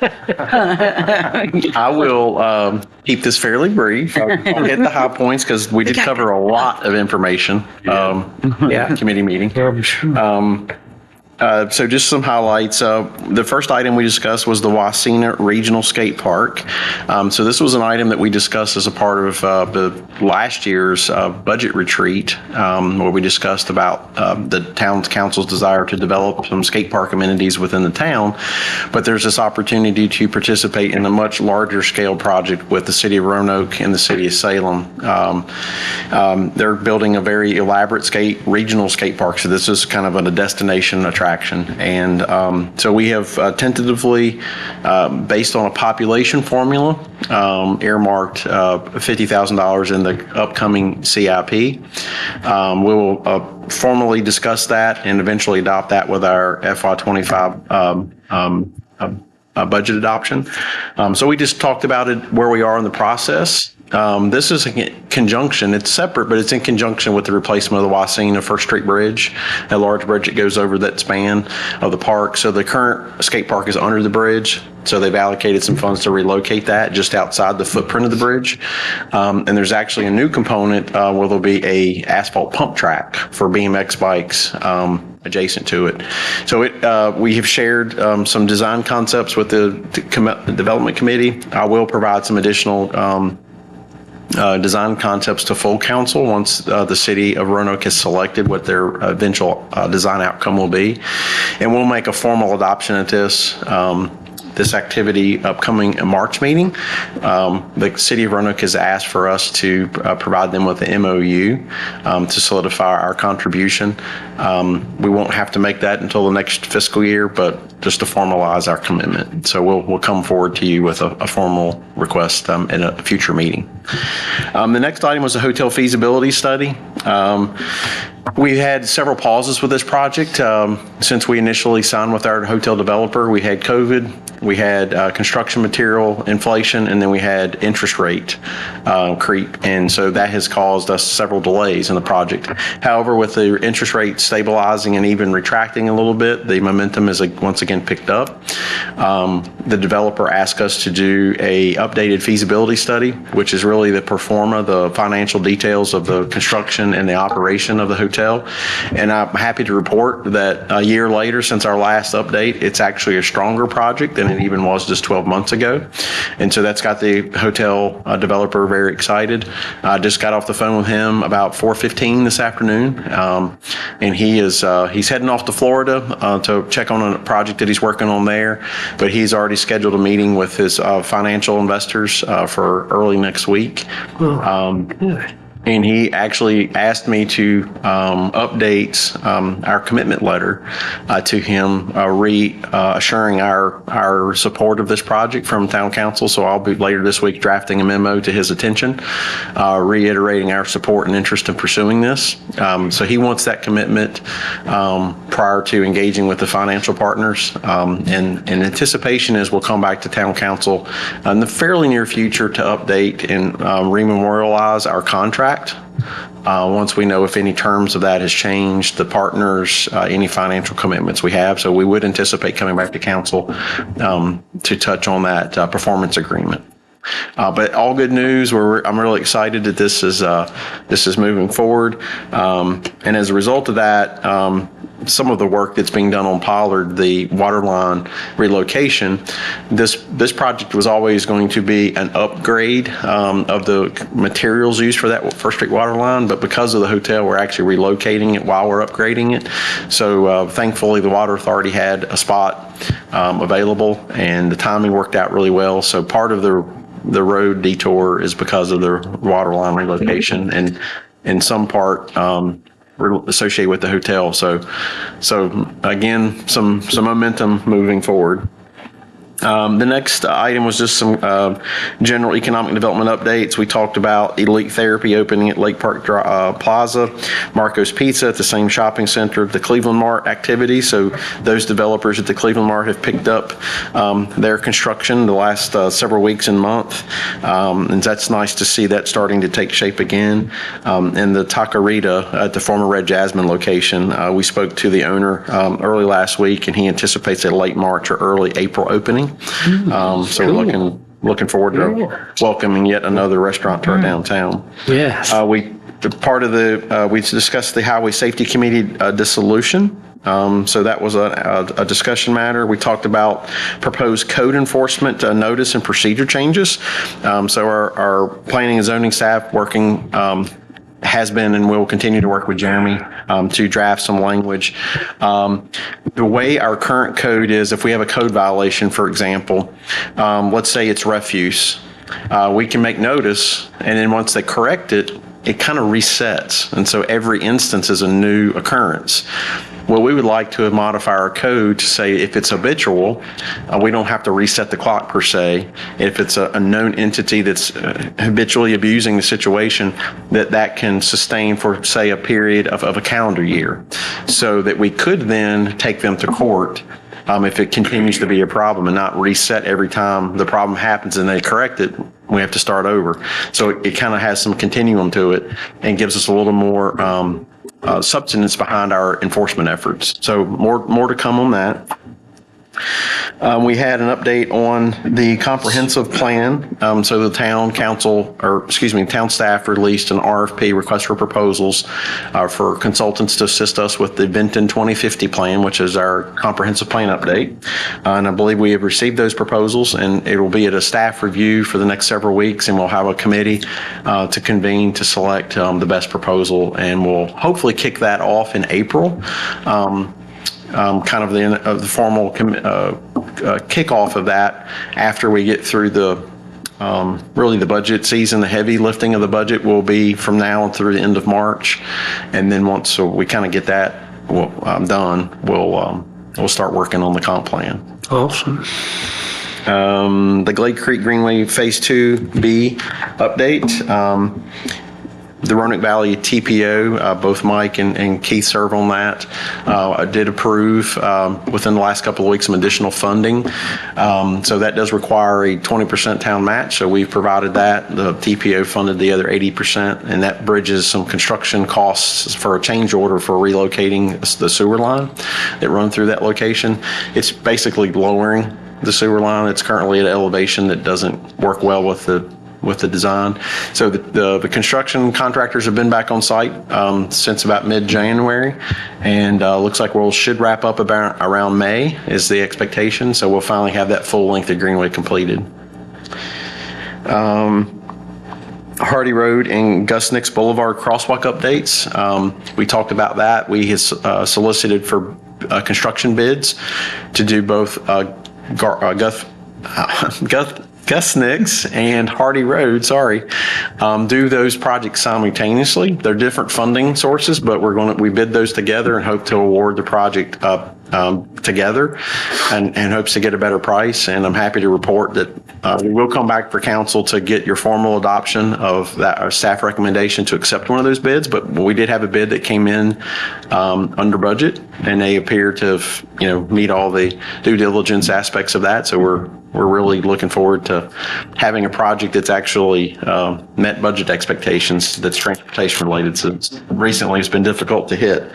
I will keep this fairly brief. I'll hit the high points because we did cover a lot of information. Yeah. Committee meeting. I'm sure. So just some highlights. The first item we discussed was the Wasena Regional Skate Park. So this was an item that we discussed as a part of the last year's budget retreat, where we discussed about the town's council's desire to develop some skate park amenities within the town. But there's this opportunity to participate in a much larger scale project with the city of Roanoke and the city of Salem. They're building a very elaborate regional skate park. So this is kind of a destination attraction. And so we have tentatively, based on a population formula, earmarked $50,000 in the upcoming CIP. We will formally discuss that and eventually adopt that with our FY25 budget adoption. So we just talked about it, where we are in the process. This is in conjunction, it's separate, but it's in conjunction with the replacement of the Wasena First Street Bridge, a large bridge that goes over that span of the park. So the current skate park is under the bridge. So they've allocated some funds to relocate that just outside the footprint of the bridge. And there's actually a new component where there'll be a asphalt pump track for BMX bikes adjacent to it. So we have shared some design concepts with the development committee. I will provide some additional design concepts to full council once the city of Roanoke has selected what their eventual design outcome will be. And we'll make a formal adoption at this activity upcoming March meeting. The city of Roanoke has asked for us to provide them with the MOU to solidify our contribution. We won't have to make that until the next fiscal year, but just to formalize our commitment. So we'll come forward to you with a formal request in a future meeting. The next item was a hotel feasibility study. We had several pauses with this project since we initially signed with our hotel developer. We had COVID, we had construction material inflation, and then we had interest rate creep. And so that has caused us several delays in the project. However, with the interest rate stabilizing and even retracting a little bit, the momentum is once again picked up. The developer asked us to do a updated feasibility study, which is really the pro forma, the financial details of the construction and the operation of the hotel. And I'm happy to report that a year later, since our last update, it's actually a stronger project than it even was just 12 months ago. And so that's got the hotel developer very excited. I just got off the phone with him about 4:15 this afternoon. And he's heading off to Florida to check on a project that he's working on there. But he's already scheduled a meeting with his financial investors for early next week. And he actually asked me to update our commitment letter to him, reassuring our support of this project from town council. So I'll be later this week drafting a memo to his attention, reiterating our support and interest in pursuing this. So he wants that commitment prior to engaging with the financial partners. And anticipation is we'll come back to town council in the fairly near future to update and rememorialize our contract. Once we know if any terms of that has changed, the partners, any financial commitments we have. So we would anticipate coming back to council to touch on that performance agreement. But all good news. I'm really excited that this is moving forward. And as a result of that, some of the work that's being done on Pollard, the water line relocation, this project was always going to be an upgrade of the materials used for that First Street water line, but because of the hotel, we're actually relocating it while we're upgrading it. So thankfully, the Water Authority had a spot available, and the timing worked out really well. So part of the road detour is because of the water line relocation, and in some part associated with the hotel. So again, some momentum moving forward. The next item was just some general economic development updates. We talked about Elite Therapy opening at Lake Park Plaza, Marco's Pizza at the same shopping center, the Cleveland Mart activity. So those developers at the Cleveland Mart have picked up their construction the last several weeks and month. And that's nice to see that starting to take shape again. And the Taqueria at the former Red Jasmine location, we spoke to the owner early last week, and he anticipates a late March or early April opening. So we're looking forward to welcoming yet another restaurant to our downtown. Yes. We discussed the Highway Safety Committee dissolution. So that was a discussion matter. We talked about proposed code enforcement notice and procedure changes. So our planning and zoning staff working has been and will continue to work with Jeremy to draft some language. The way our current code is, if we have a code violation, for example, let's say it's refuse, we can make notice, and then once they correct it, it kind of resets. And so every instance is a new occurrence. Well, we would like to modify our code to say if it's habitual, we don't have to reset the clock per se. If it's a known entity that's habitually abusing the situation, that can sustain for, say, a period of a calendar year, so that we could then take them to court if it continues to be a problem and not reset every time the problem happens and they correct it. We have to start over. So it kind of has some continuum to it and gives us a little more substance behind our enforcement efforts. So more to come on that. We had an update on the comprehensive plan. So the town staff released an RFP, request for proposals, for consultants to assist us with the Benton 2050 plan, which is our comprehensive plan update. And I believe we have received those proposals, and it will be at a staff review for the next several weeks, and we'll have a committee to convene to select the best proposal, and we'll hopefully kick that off in April. Kind of the formal kickoff of that after we get through really the budget season. The heavy lifting of the budget will be from now through the end of March, and then once we kind of get that done, we'll start working on the comp plan. Awesome. The Glade Creek Greenway Phase 2B update. The Roanoke Valley TPO, both Mike and Keith serve on that. I did approve within the last couple of weeks some additional funding. So that does require a 20% town match. So we've provided that. The TPO funded the other 80%, and that bridges some construction costs for a change order for relocating the sewer line that run through that location. It's basically lowering the sewer line. It's currently at an elevation that doesn't work well with the design. So the construction contractors have been back on site since about mid-January, and looks like we should wrap up around May is the expectation. So we'll finally have that full length of Greenway completed. Hardy Road and Gus Nix Boulevard crosswalk updates. We talked about that. We have solicited for Gus Nix and Hardy Road, do those projects simultaneously. They're different funding sources, but we bid those together and hope to award the project together and hopes to get a better price. And I'm happy to report that we will come back for council to get your formal adoption of that, our staff recommendation to accept one of those bids. But we did have a bid that came in under budget, and they appear to meet all the due diligence aspects of that. So we're really looking forward to having a project that's actually met budget expectations, that's transportation related. So recently it's been difficult to hit.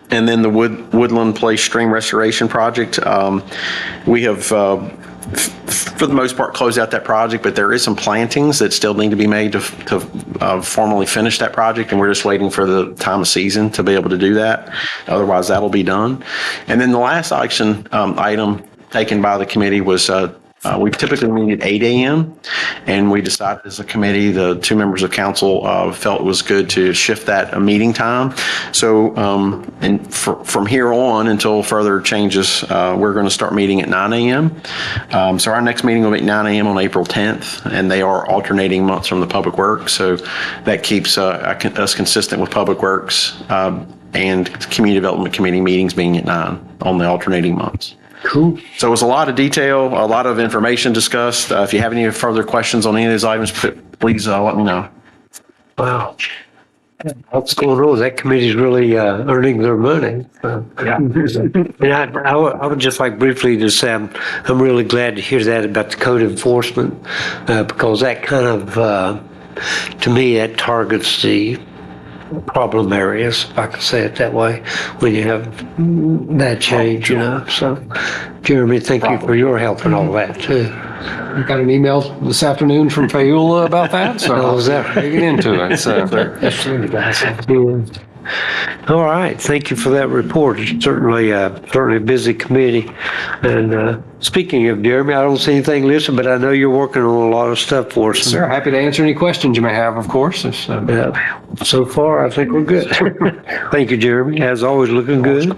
And then the Woodland Place Stream Restoration Project, we have, for the most part, closed out that project, but there is some plantings that still need to be made to formally finish that project, and we're just waiting for the time of season to be able to do that. Otherwise, that'll be done. And then the last action item taken by the committee was we typically meet at 8 a.m. and we decided as a committee, the two members of council felt it was good to shift that meeting time. So from here on until further changes, we're going to start meeting at 9 a.m. So our next meeting will be at 9 a.m. on April 10th, and they are alternating months from the Public Works. So that keeps us consistent with Public Works and Community Development Committee meetings being at 9 on the alternating months. Cool. So it was a lot of detail, a lot of information discussed. If you have any further questions on any of those items, please let me know. Wow. What's going on? That committee's really earning their money. And I would just like briefly to say I'm really glad to hear that about the code enforcement because that kind of, to me, that targets the problem areas, if I can say it that way, when you have that change, So, Jeremy, thank you for your help and all that too. We got an email this afternoon from Fayula about that, so I was digging into it. So, all right, thank you for that report. It's certainly a busy committee. And speaking of Jeremy, I don't see anything listed, but I know you're working on a lot of stuff for us. sir, happy to answer any questions you may have, of course. So far, I think we're good. Thank you, Jeremy. As always, looking good.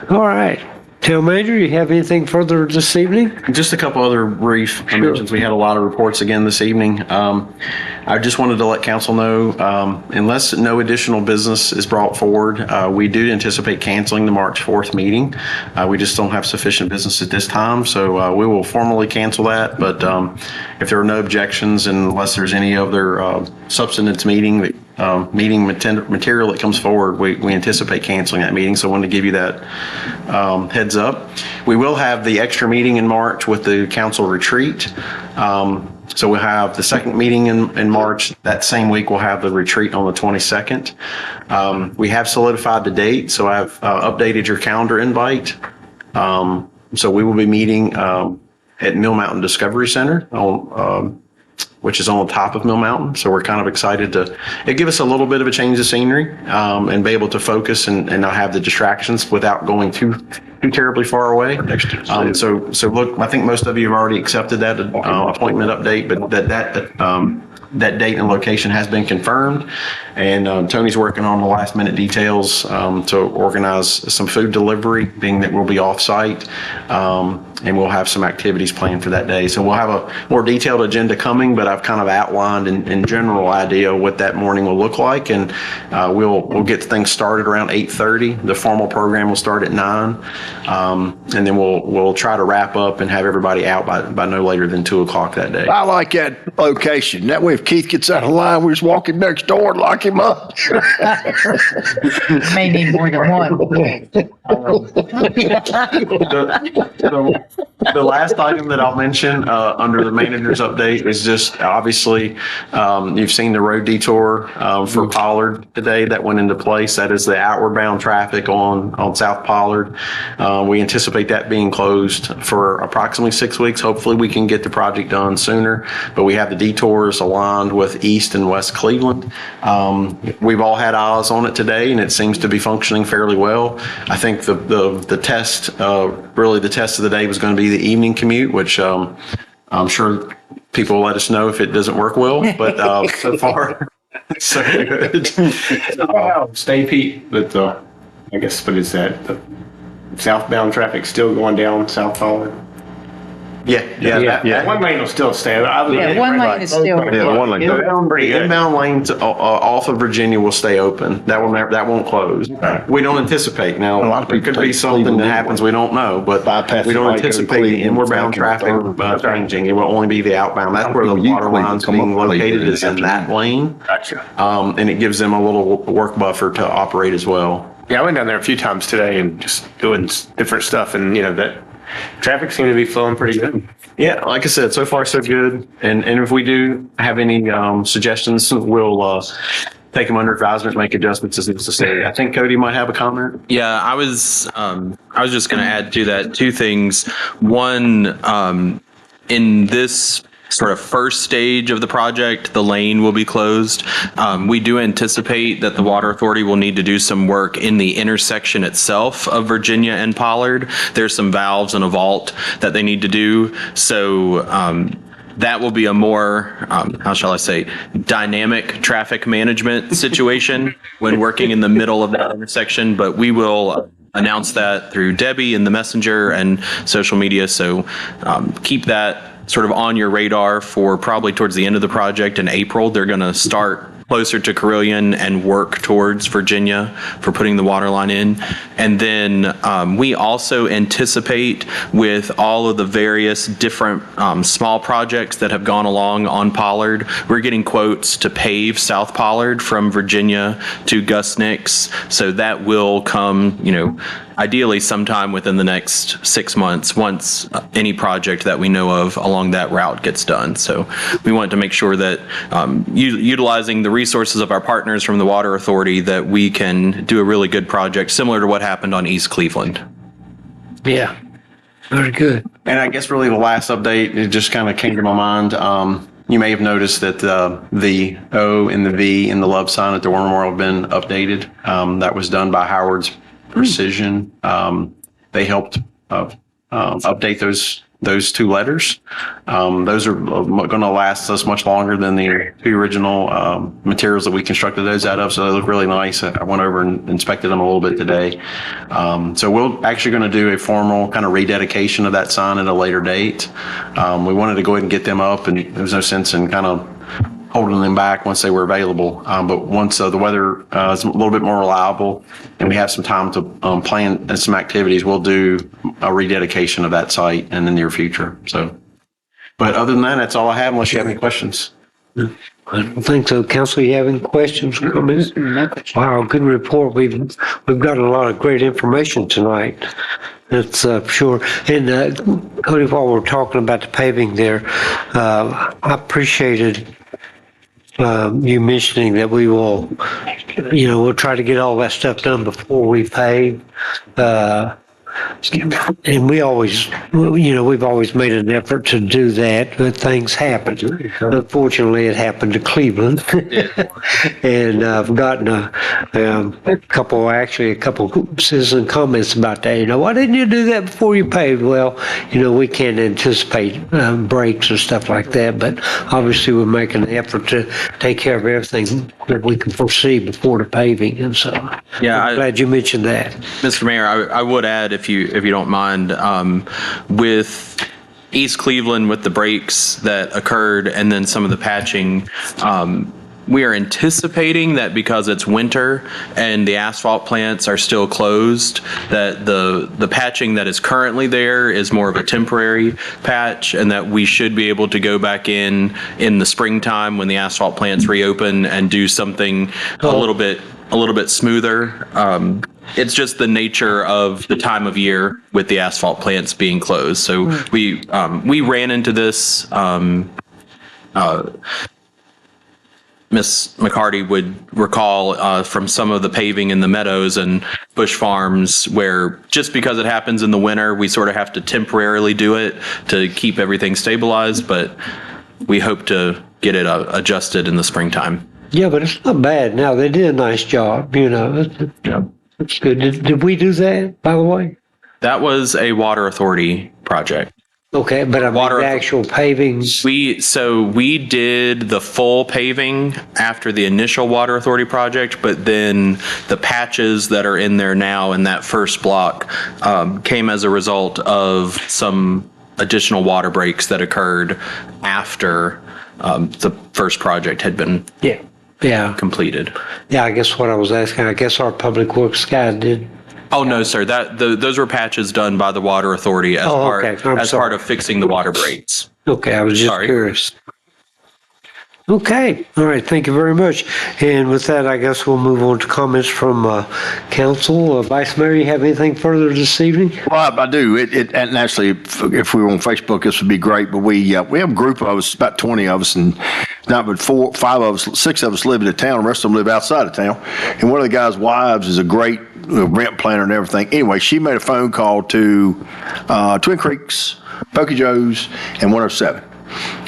All right. Town Manager, you have anything further this evening? Just a couple other brief mentions. We had a lot of reports again this evening. I just wanted to let council know, unless no additional business is brought forward, we do anticipate canceling the March 4th meeting. We just don't have sufficient business at this time, so we will formally cancel that. But if there are no objections, unless there's any other substance meeting material that comes forward, we anticipate canceling that meeting. So I wanted to give you that heads up. We will have the extra meeting in March with the council retreat. So we'll have the second meeting in March. That same week, we'll have the retreat on the 22nd. We have solidified the date, so I've updated your calendar invite. So we will be meeting at Mill Mountain Discovery Center which is on the top of Mill Mountain. So we're kind of excited to give us a little bit of a change of scenery and be able to focus and not have the distractions without going too terribly far away. So look, I think most of you have already accepted that appointment update, but that date and location has been confirmed. And Tony's working on the last minute details to organize some food delivery, being that we'll be off site. And we'll have some activities planned for that day. So we'll have a more detailed agenda coming, but I've kind of outlined in general idea what that morning will look like. And we'll get things started around 8:30. The formal program will start at 9. And then we'll try to wrap up and have everybody out by no later than 2 o'clock that day. I like that location. That way if Keith gets out of line, we're just walking next door and lock him up. May need more than one. The last item that I'll mention under the manager's update is just obviously you've seen the road detour for Pollard today that went into place. That is the outward bound traffic on South Pollard. We anticipate that being closed for approximately 6 weeks. Hopefully we can get the project done sooner, but we have the detours aligned with East and West Cleveland. We've all had eyes on it today and it seems to be functioning fairly well. I think the test, really the test of the day was going to be the evening commute, which I'm sure people will let us know if it doesn't work well, but so far, so good. Stay Pete, but I guess, what is that? The southbound traffic still going down South Pollard? One lane will still stay. Yeah, one lane is still. Yeah, the one lane. The inbound lanes off of Virginia will stay open. That will never, that won't close. We don't anticipate. Now, A lot of it could people be take something that Cleveland happens, we don't know, but bypass we the don't light, go to anticipate the Cleveland, inward back bound in traffic Cleveland. changing. It will only be the outbound. That's where the people use water Cleveland, lines come up being Cleveland located in is in the that lane. Gotcha. And it gives them a little work buffer to operate as well. Yeah, I went down there a few times today and just doing different stuff, and that traffic seemed to be flowing pretty good. Yeah, like I said, so far so good. And if we do have any suggestions, we'll take them under advisement, make adjustments as necessary. I think Cody might have a comment. Yeah, I was just going to add to that two things. One, in this sort of first stage of the project, the lane will be closed. We do anticipate that the Water Authority will need to do some work in the intersection itself of Virginia and Pollard. There's some valves and a vault that they need to do. So that will be a more, how shall I say, dynamic traffic management situation when working in the middle of that intersection. But we will announce that through Debbie and the messenger and social media. So keep that sort of on your radar for probably towards the end of the project in April. They're going to start closer to Carillion and work towards Virginia for putting the water line in. And then we also anticipate with all of the various different small projects that have gone along on Pollard, we're getting quotes to pave South Pollard from Virginia to Gus Nix. So that will come, ideally sometime within the next 6 months once any project that we know of along that route gets done. So we want to make sure that utilizing the resources of our partners from the Water Authority that we can do a really good project similar to what happened on East Cleveland. Yeah, very good. And I guess really the last update, it just kind of came to my mind. You may have noticed that the O and the V in the love sign at the War Memorial have been updated. That was done by Howard's Precision. They helped update those two letters. Those are going to last us much longer than the two original materials that we constructed those out of. So they look really nice. I went over and inspected them a little bit today. So we're actually going to do a formal kind of rededication of that sign at a later date. We wanted to go ahead and get them up, and there was no sense in kind of holding them back once they were available. But once the weather is a little bit more reliable and we have some time to plan some activities, we'll do a rededication of that site in the near future. So, but other than that, that's all I have unless you have any questions. I don't think so. Council, you have any questions, comments? Wow, good report. We've got a lot of great information tonight. That's sure. And Cody, while we're talking about the paving there, I appreciated you mentioning that we will, we'll try to get all that stuff done before we pave. And we always, we've always made an effort to do that, but things happen. Unfortunately, it happened to Cleveland. And I've gotten a couple citizen comments about that. Why didn't you do that before you paved? Well, we can't anticipate breaks or stuff like that, but obviously we're making an effort to take care of everything that we can foresee before the paving. And so I'm glad you mentioned that. Mr. Mayor, I would add, if you don't mind, with East Cleveland, with the breaks that occurred and then some of the patching, we are anticipating that because it's winter and the asphalt plants are still closed, that the patching that is currently there is more of a temporary patch, and that we should be able to go back in the springtime when the asphalt plants reopen and do something a little bit smoother. It's just the nature of the time of year with the asphalt plants being closed. So we ran into this. Ms. McCarty would recall from some of the paving in the meadows and Bush Farms, where just because it happens in the winter, we sort of have to temporarily do it to keep everything stabilized. But we hope to get it adjusted in the springtime. Yeah, but it's not bad now. They did a nice job, That's good. Did we do that, by the way? That was a Water Authority project. Okay, but the actual paving. We did the full paving after the initial Water Authority project, but then the patches that are in there now in that first block came as a result of some additional water breaks that occurred after the first project had been completed. Yeah, I guess what I was asking, I guess our public works guy did. Oh, no, sir. Those were patches done by the Water Authority as part of fixing the water breaks. Okay, I was just curious. Okay, all right, thank you very much. And with that, I guess we'll move on to comments from council. Vice Mayor, you have anything further this evening? Well, I do. And actually, if we were on Facebook, this would be great. But we have a group of us, about 20 of us, and not but 6 of us live in the town. The rest of them live outside of town. And one of the guys' wives is a great rent planner and everything. Anyway, she made a phone call to Twin Creeks, Pokey Joe's, and 107.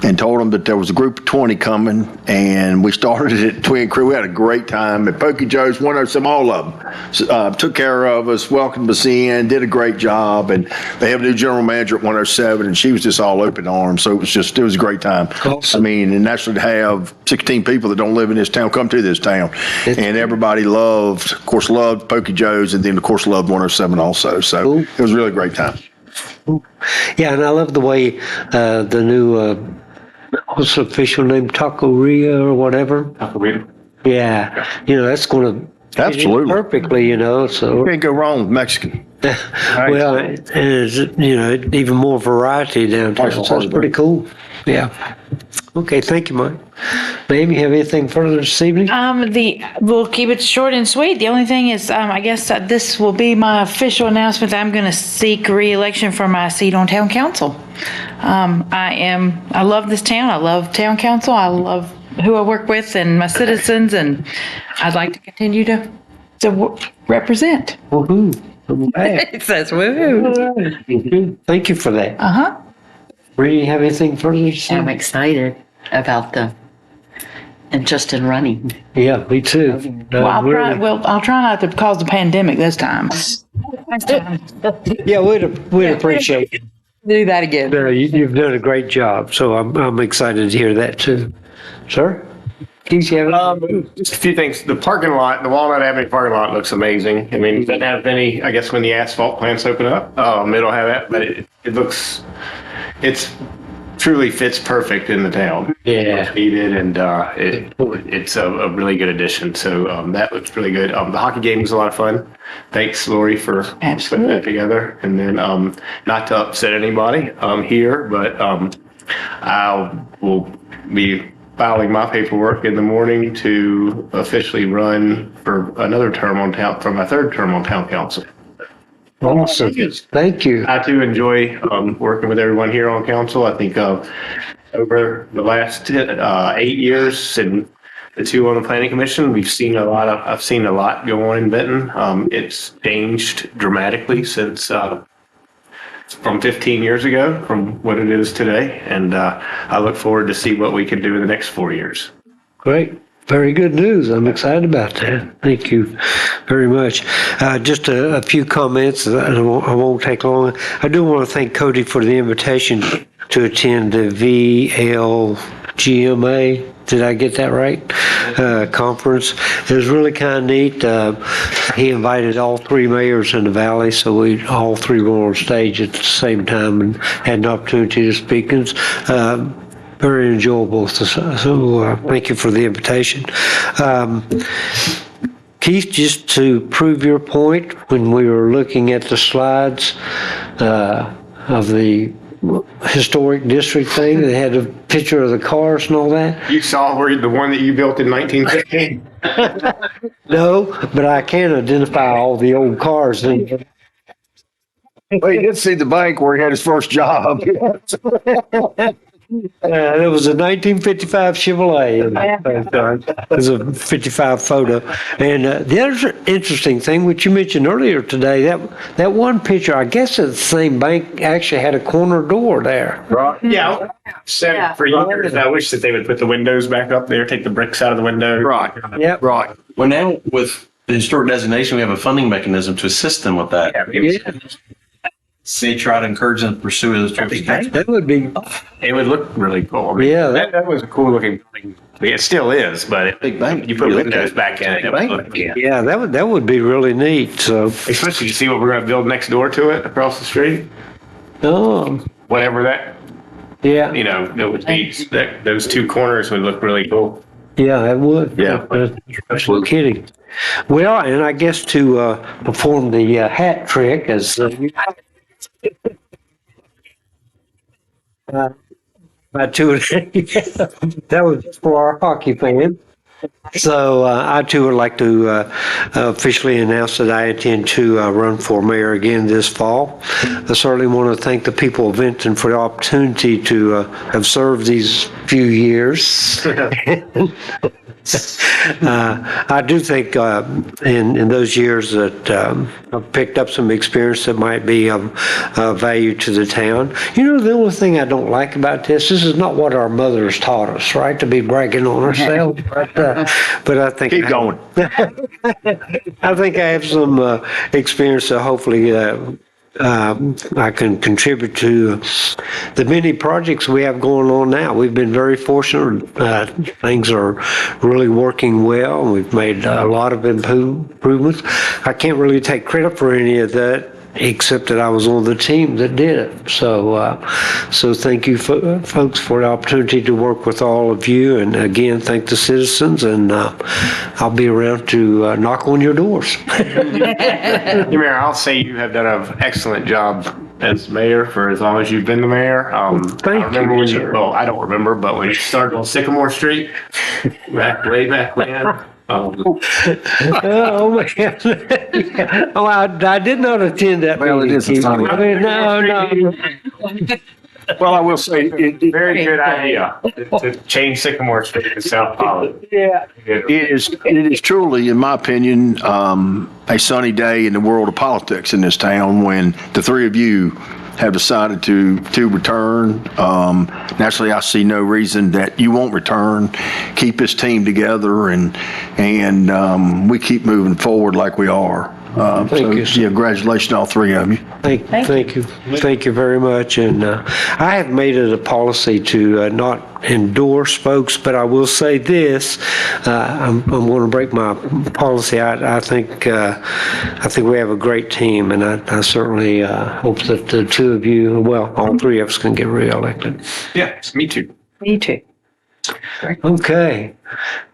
And told them that there was a group of 20 coming, and we started at Twin Creek. We had a great time at Pokey Joe's, 107, all of them. Took care of us, welcomed us in, did a great job, and they have a new general manager at 107, and she was just all open arms. So it was a great time. Awesome. I mean, and actually to have 16 people that don't live in this town come to this town, and everybody loved Pokey Joe's, and then of course loved 107 also. So It was a really great time. Yeah, and I love the way the new, what's the official name, Taqueria or whatever? Taqueria. Yeah, that's going to absolutely perfectly, so. You can't go wrong with Mexican. Well, and it's, even more variety downtown, so it's pretty cool. Yeah. Okay, thank you, Mike. Ma'am, you have anything further this evening? We'll keep it short and sweet. The only thing is, I guess this will be my official announcement that I'm going to seek re-election for my seat on town council. I love this town. I love town council. I love who I work with and my citizens, and I'd like to continue to represent. Woohoo. It says woohoo. Thank you for that. Uh-huh. Ree, you have anything further to say? I'm excited about the interest in running. Yeah, me too. I'll try not to cause the pandemic this time. Yeah, we'd appreciate it. Do that again. You've done a great job, so I'm excited to hear that too. Sir? Keith, you have just a few things. The parking lot, the Walnut Avenue parking lot looks amazing. I mean, it doesn't have any, I guess when the asphalt plants open up, it'll have that, but it's truly fits perfect in the town. Yeah. It's needed, and it's a really good addition. So that looks really good. The hockey game was a lot of fun. Thanks, Lori, for putting that together. And then not to upset anybody here, but I will be filing my paperwork in the morning to officially run for another term on town, for my third term on town council. Awesome. Thank you. I too enjoy working with everyone here on council. I think over the last 8 years and the 2 on the planning commission, I've seen a lot go on in Benton. It's changed dramatically since from 15 years ago from what it is today. And I look forward to see what we can do in the next 4 years. Great. Very good news. I'm excited about that. Thank you very much. Just a few comments. I won't take long. I do want to thank Cody for the invitation to attend the VLGMA. Did I get that right? Conference. It was really kind of neat. He invited all 3 mayors in the valley, so we all 3 were on stage at the same time and had an opportunity to speak. Very enjoyable. So thank you for the invitation. Keith, just to prove your point, when we were looking at the slides of the historic district thing, they had a picture of the cars and all that. You saw the one that you built in 1915? No, but I can identify all the old cars. Well, he did see the bank where he had his first job. It was a 1955 Chevrolet. It was a 55 photo. And the other interesting thing, which you mentioned earlier today, that one picture, I guess it's the same bank, actually had a corner door there. Right. Yeah. Said for years, I wish that they would put the windows back up there, take the bricks out of the window. Right. Yep. Right. Well, now with the historic designation, we have a funding mechanism to assist them with that. Yeah. They try to encourage them to pursue those types of things. That would be. It would look really cool. I mean, Yeah. that was a cool looking building. It still is, but Big bank. you put windows back in it. It would look, Yeah, that would be really neat. So. especially to see what we're going to build next door to it across the street. Oh, whatever that, Yeah, it would be, that, those two corners would look really cool. yeah, that would. Yeah. No kidding. Well, and I guess to perform the hat trick as I toured, that was just for our hockey fans. So I too would like to officially announce that I intend to run for mayor again this fall. I certainly want to thank the people of Vinton for the opportunity to have served these few years. I do think in those years that I've picked up some experience that might be of value to the town. The only thing I don't like about this is not what our mothers taught us, right? To be bragging on ourselves. But I think Keep going. I think I have some experience that hopefully I can contribute to the many projects we have going on now. We've been very fortunate. Things are really working well. We've made a lot of improvements. I can't really take credit for any of that, except that I was on the team that did it. So thank you, folks, for the opportunity to work with all of you. And again, thank the citizens. And I'll be around to knock on your doors. Mayor, I'll say you have done an excellent job as mayor for as long as you've been the mayor. Thank you, when sir. well, I don't remember, but when you started on Sycamore Street, way back when. Oh man! Oh, I did not attend that. Well, it is a funny- I mean, no. Well, I will say, very good idea to change Sycamore Street to South Holland. Yeah. It is truly, in my opinion, a sunny day in the world of politics in this town when the three of you have decided to return. Naturally, I see no reason that you won't return. Keep this team together and we keep moving forward like we are. Thank you, sir. Yeah, congratulations, all three of you. Thank you. Thank you very much. And I have made it a policy to not endorse folks, but I will say this: I'm going to break my policy. I think we have a great team, and I certainly hope that the two of you, well, all three of us, can get reelected. Yeah, me too. Me too. Okay.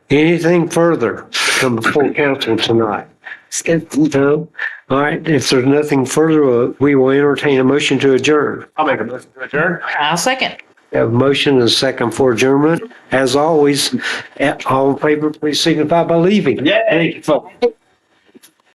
Anything further come before council tonight? No? All right. If there's nothing further, we will entertain a motion to adjourn. I'll make a motion to adjourn. I'll second. We have a motion and a second for adjournment. As always, all in favor, please signify by leaving. Yay. Thank you, folks.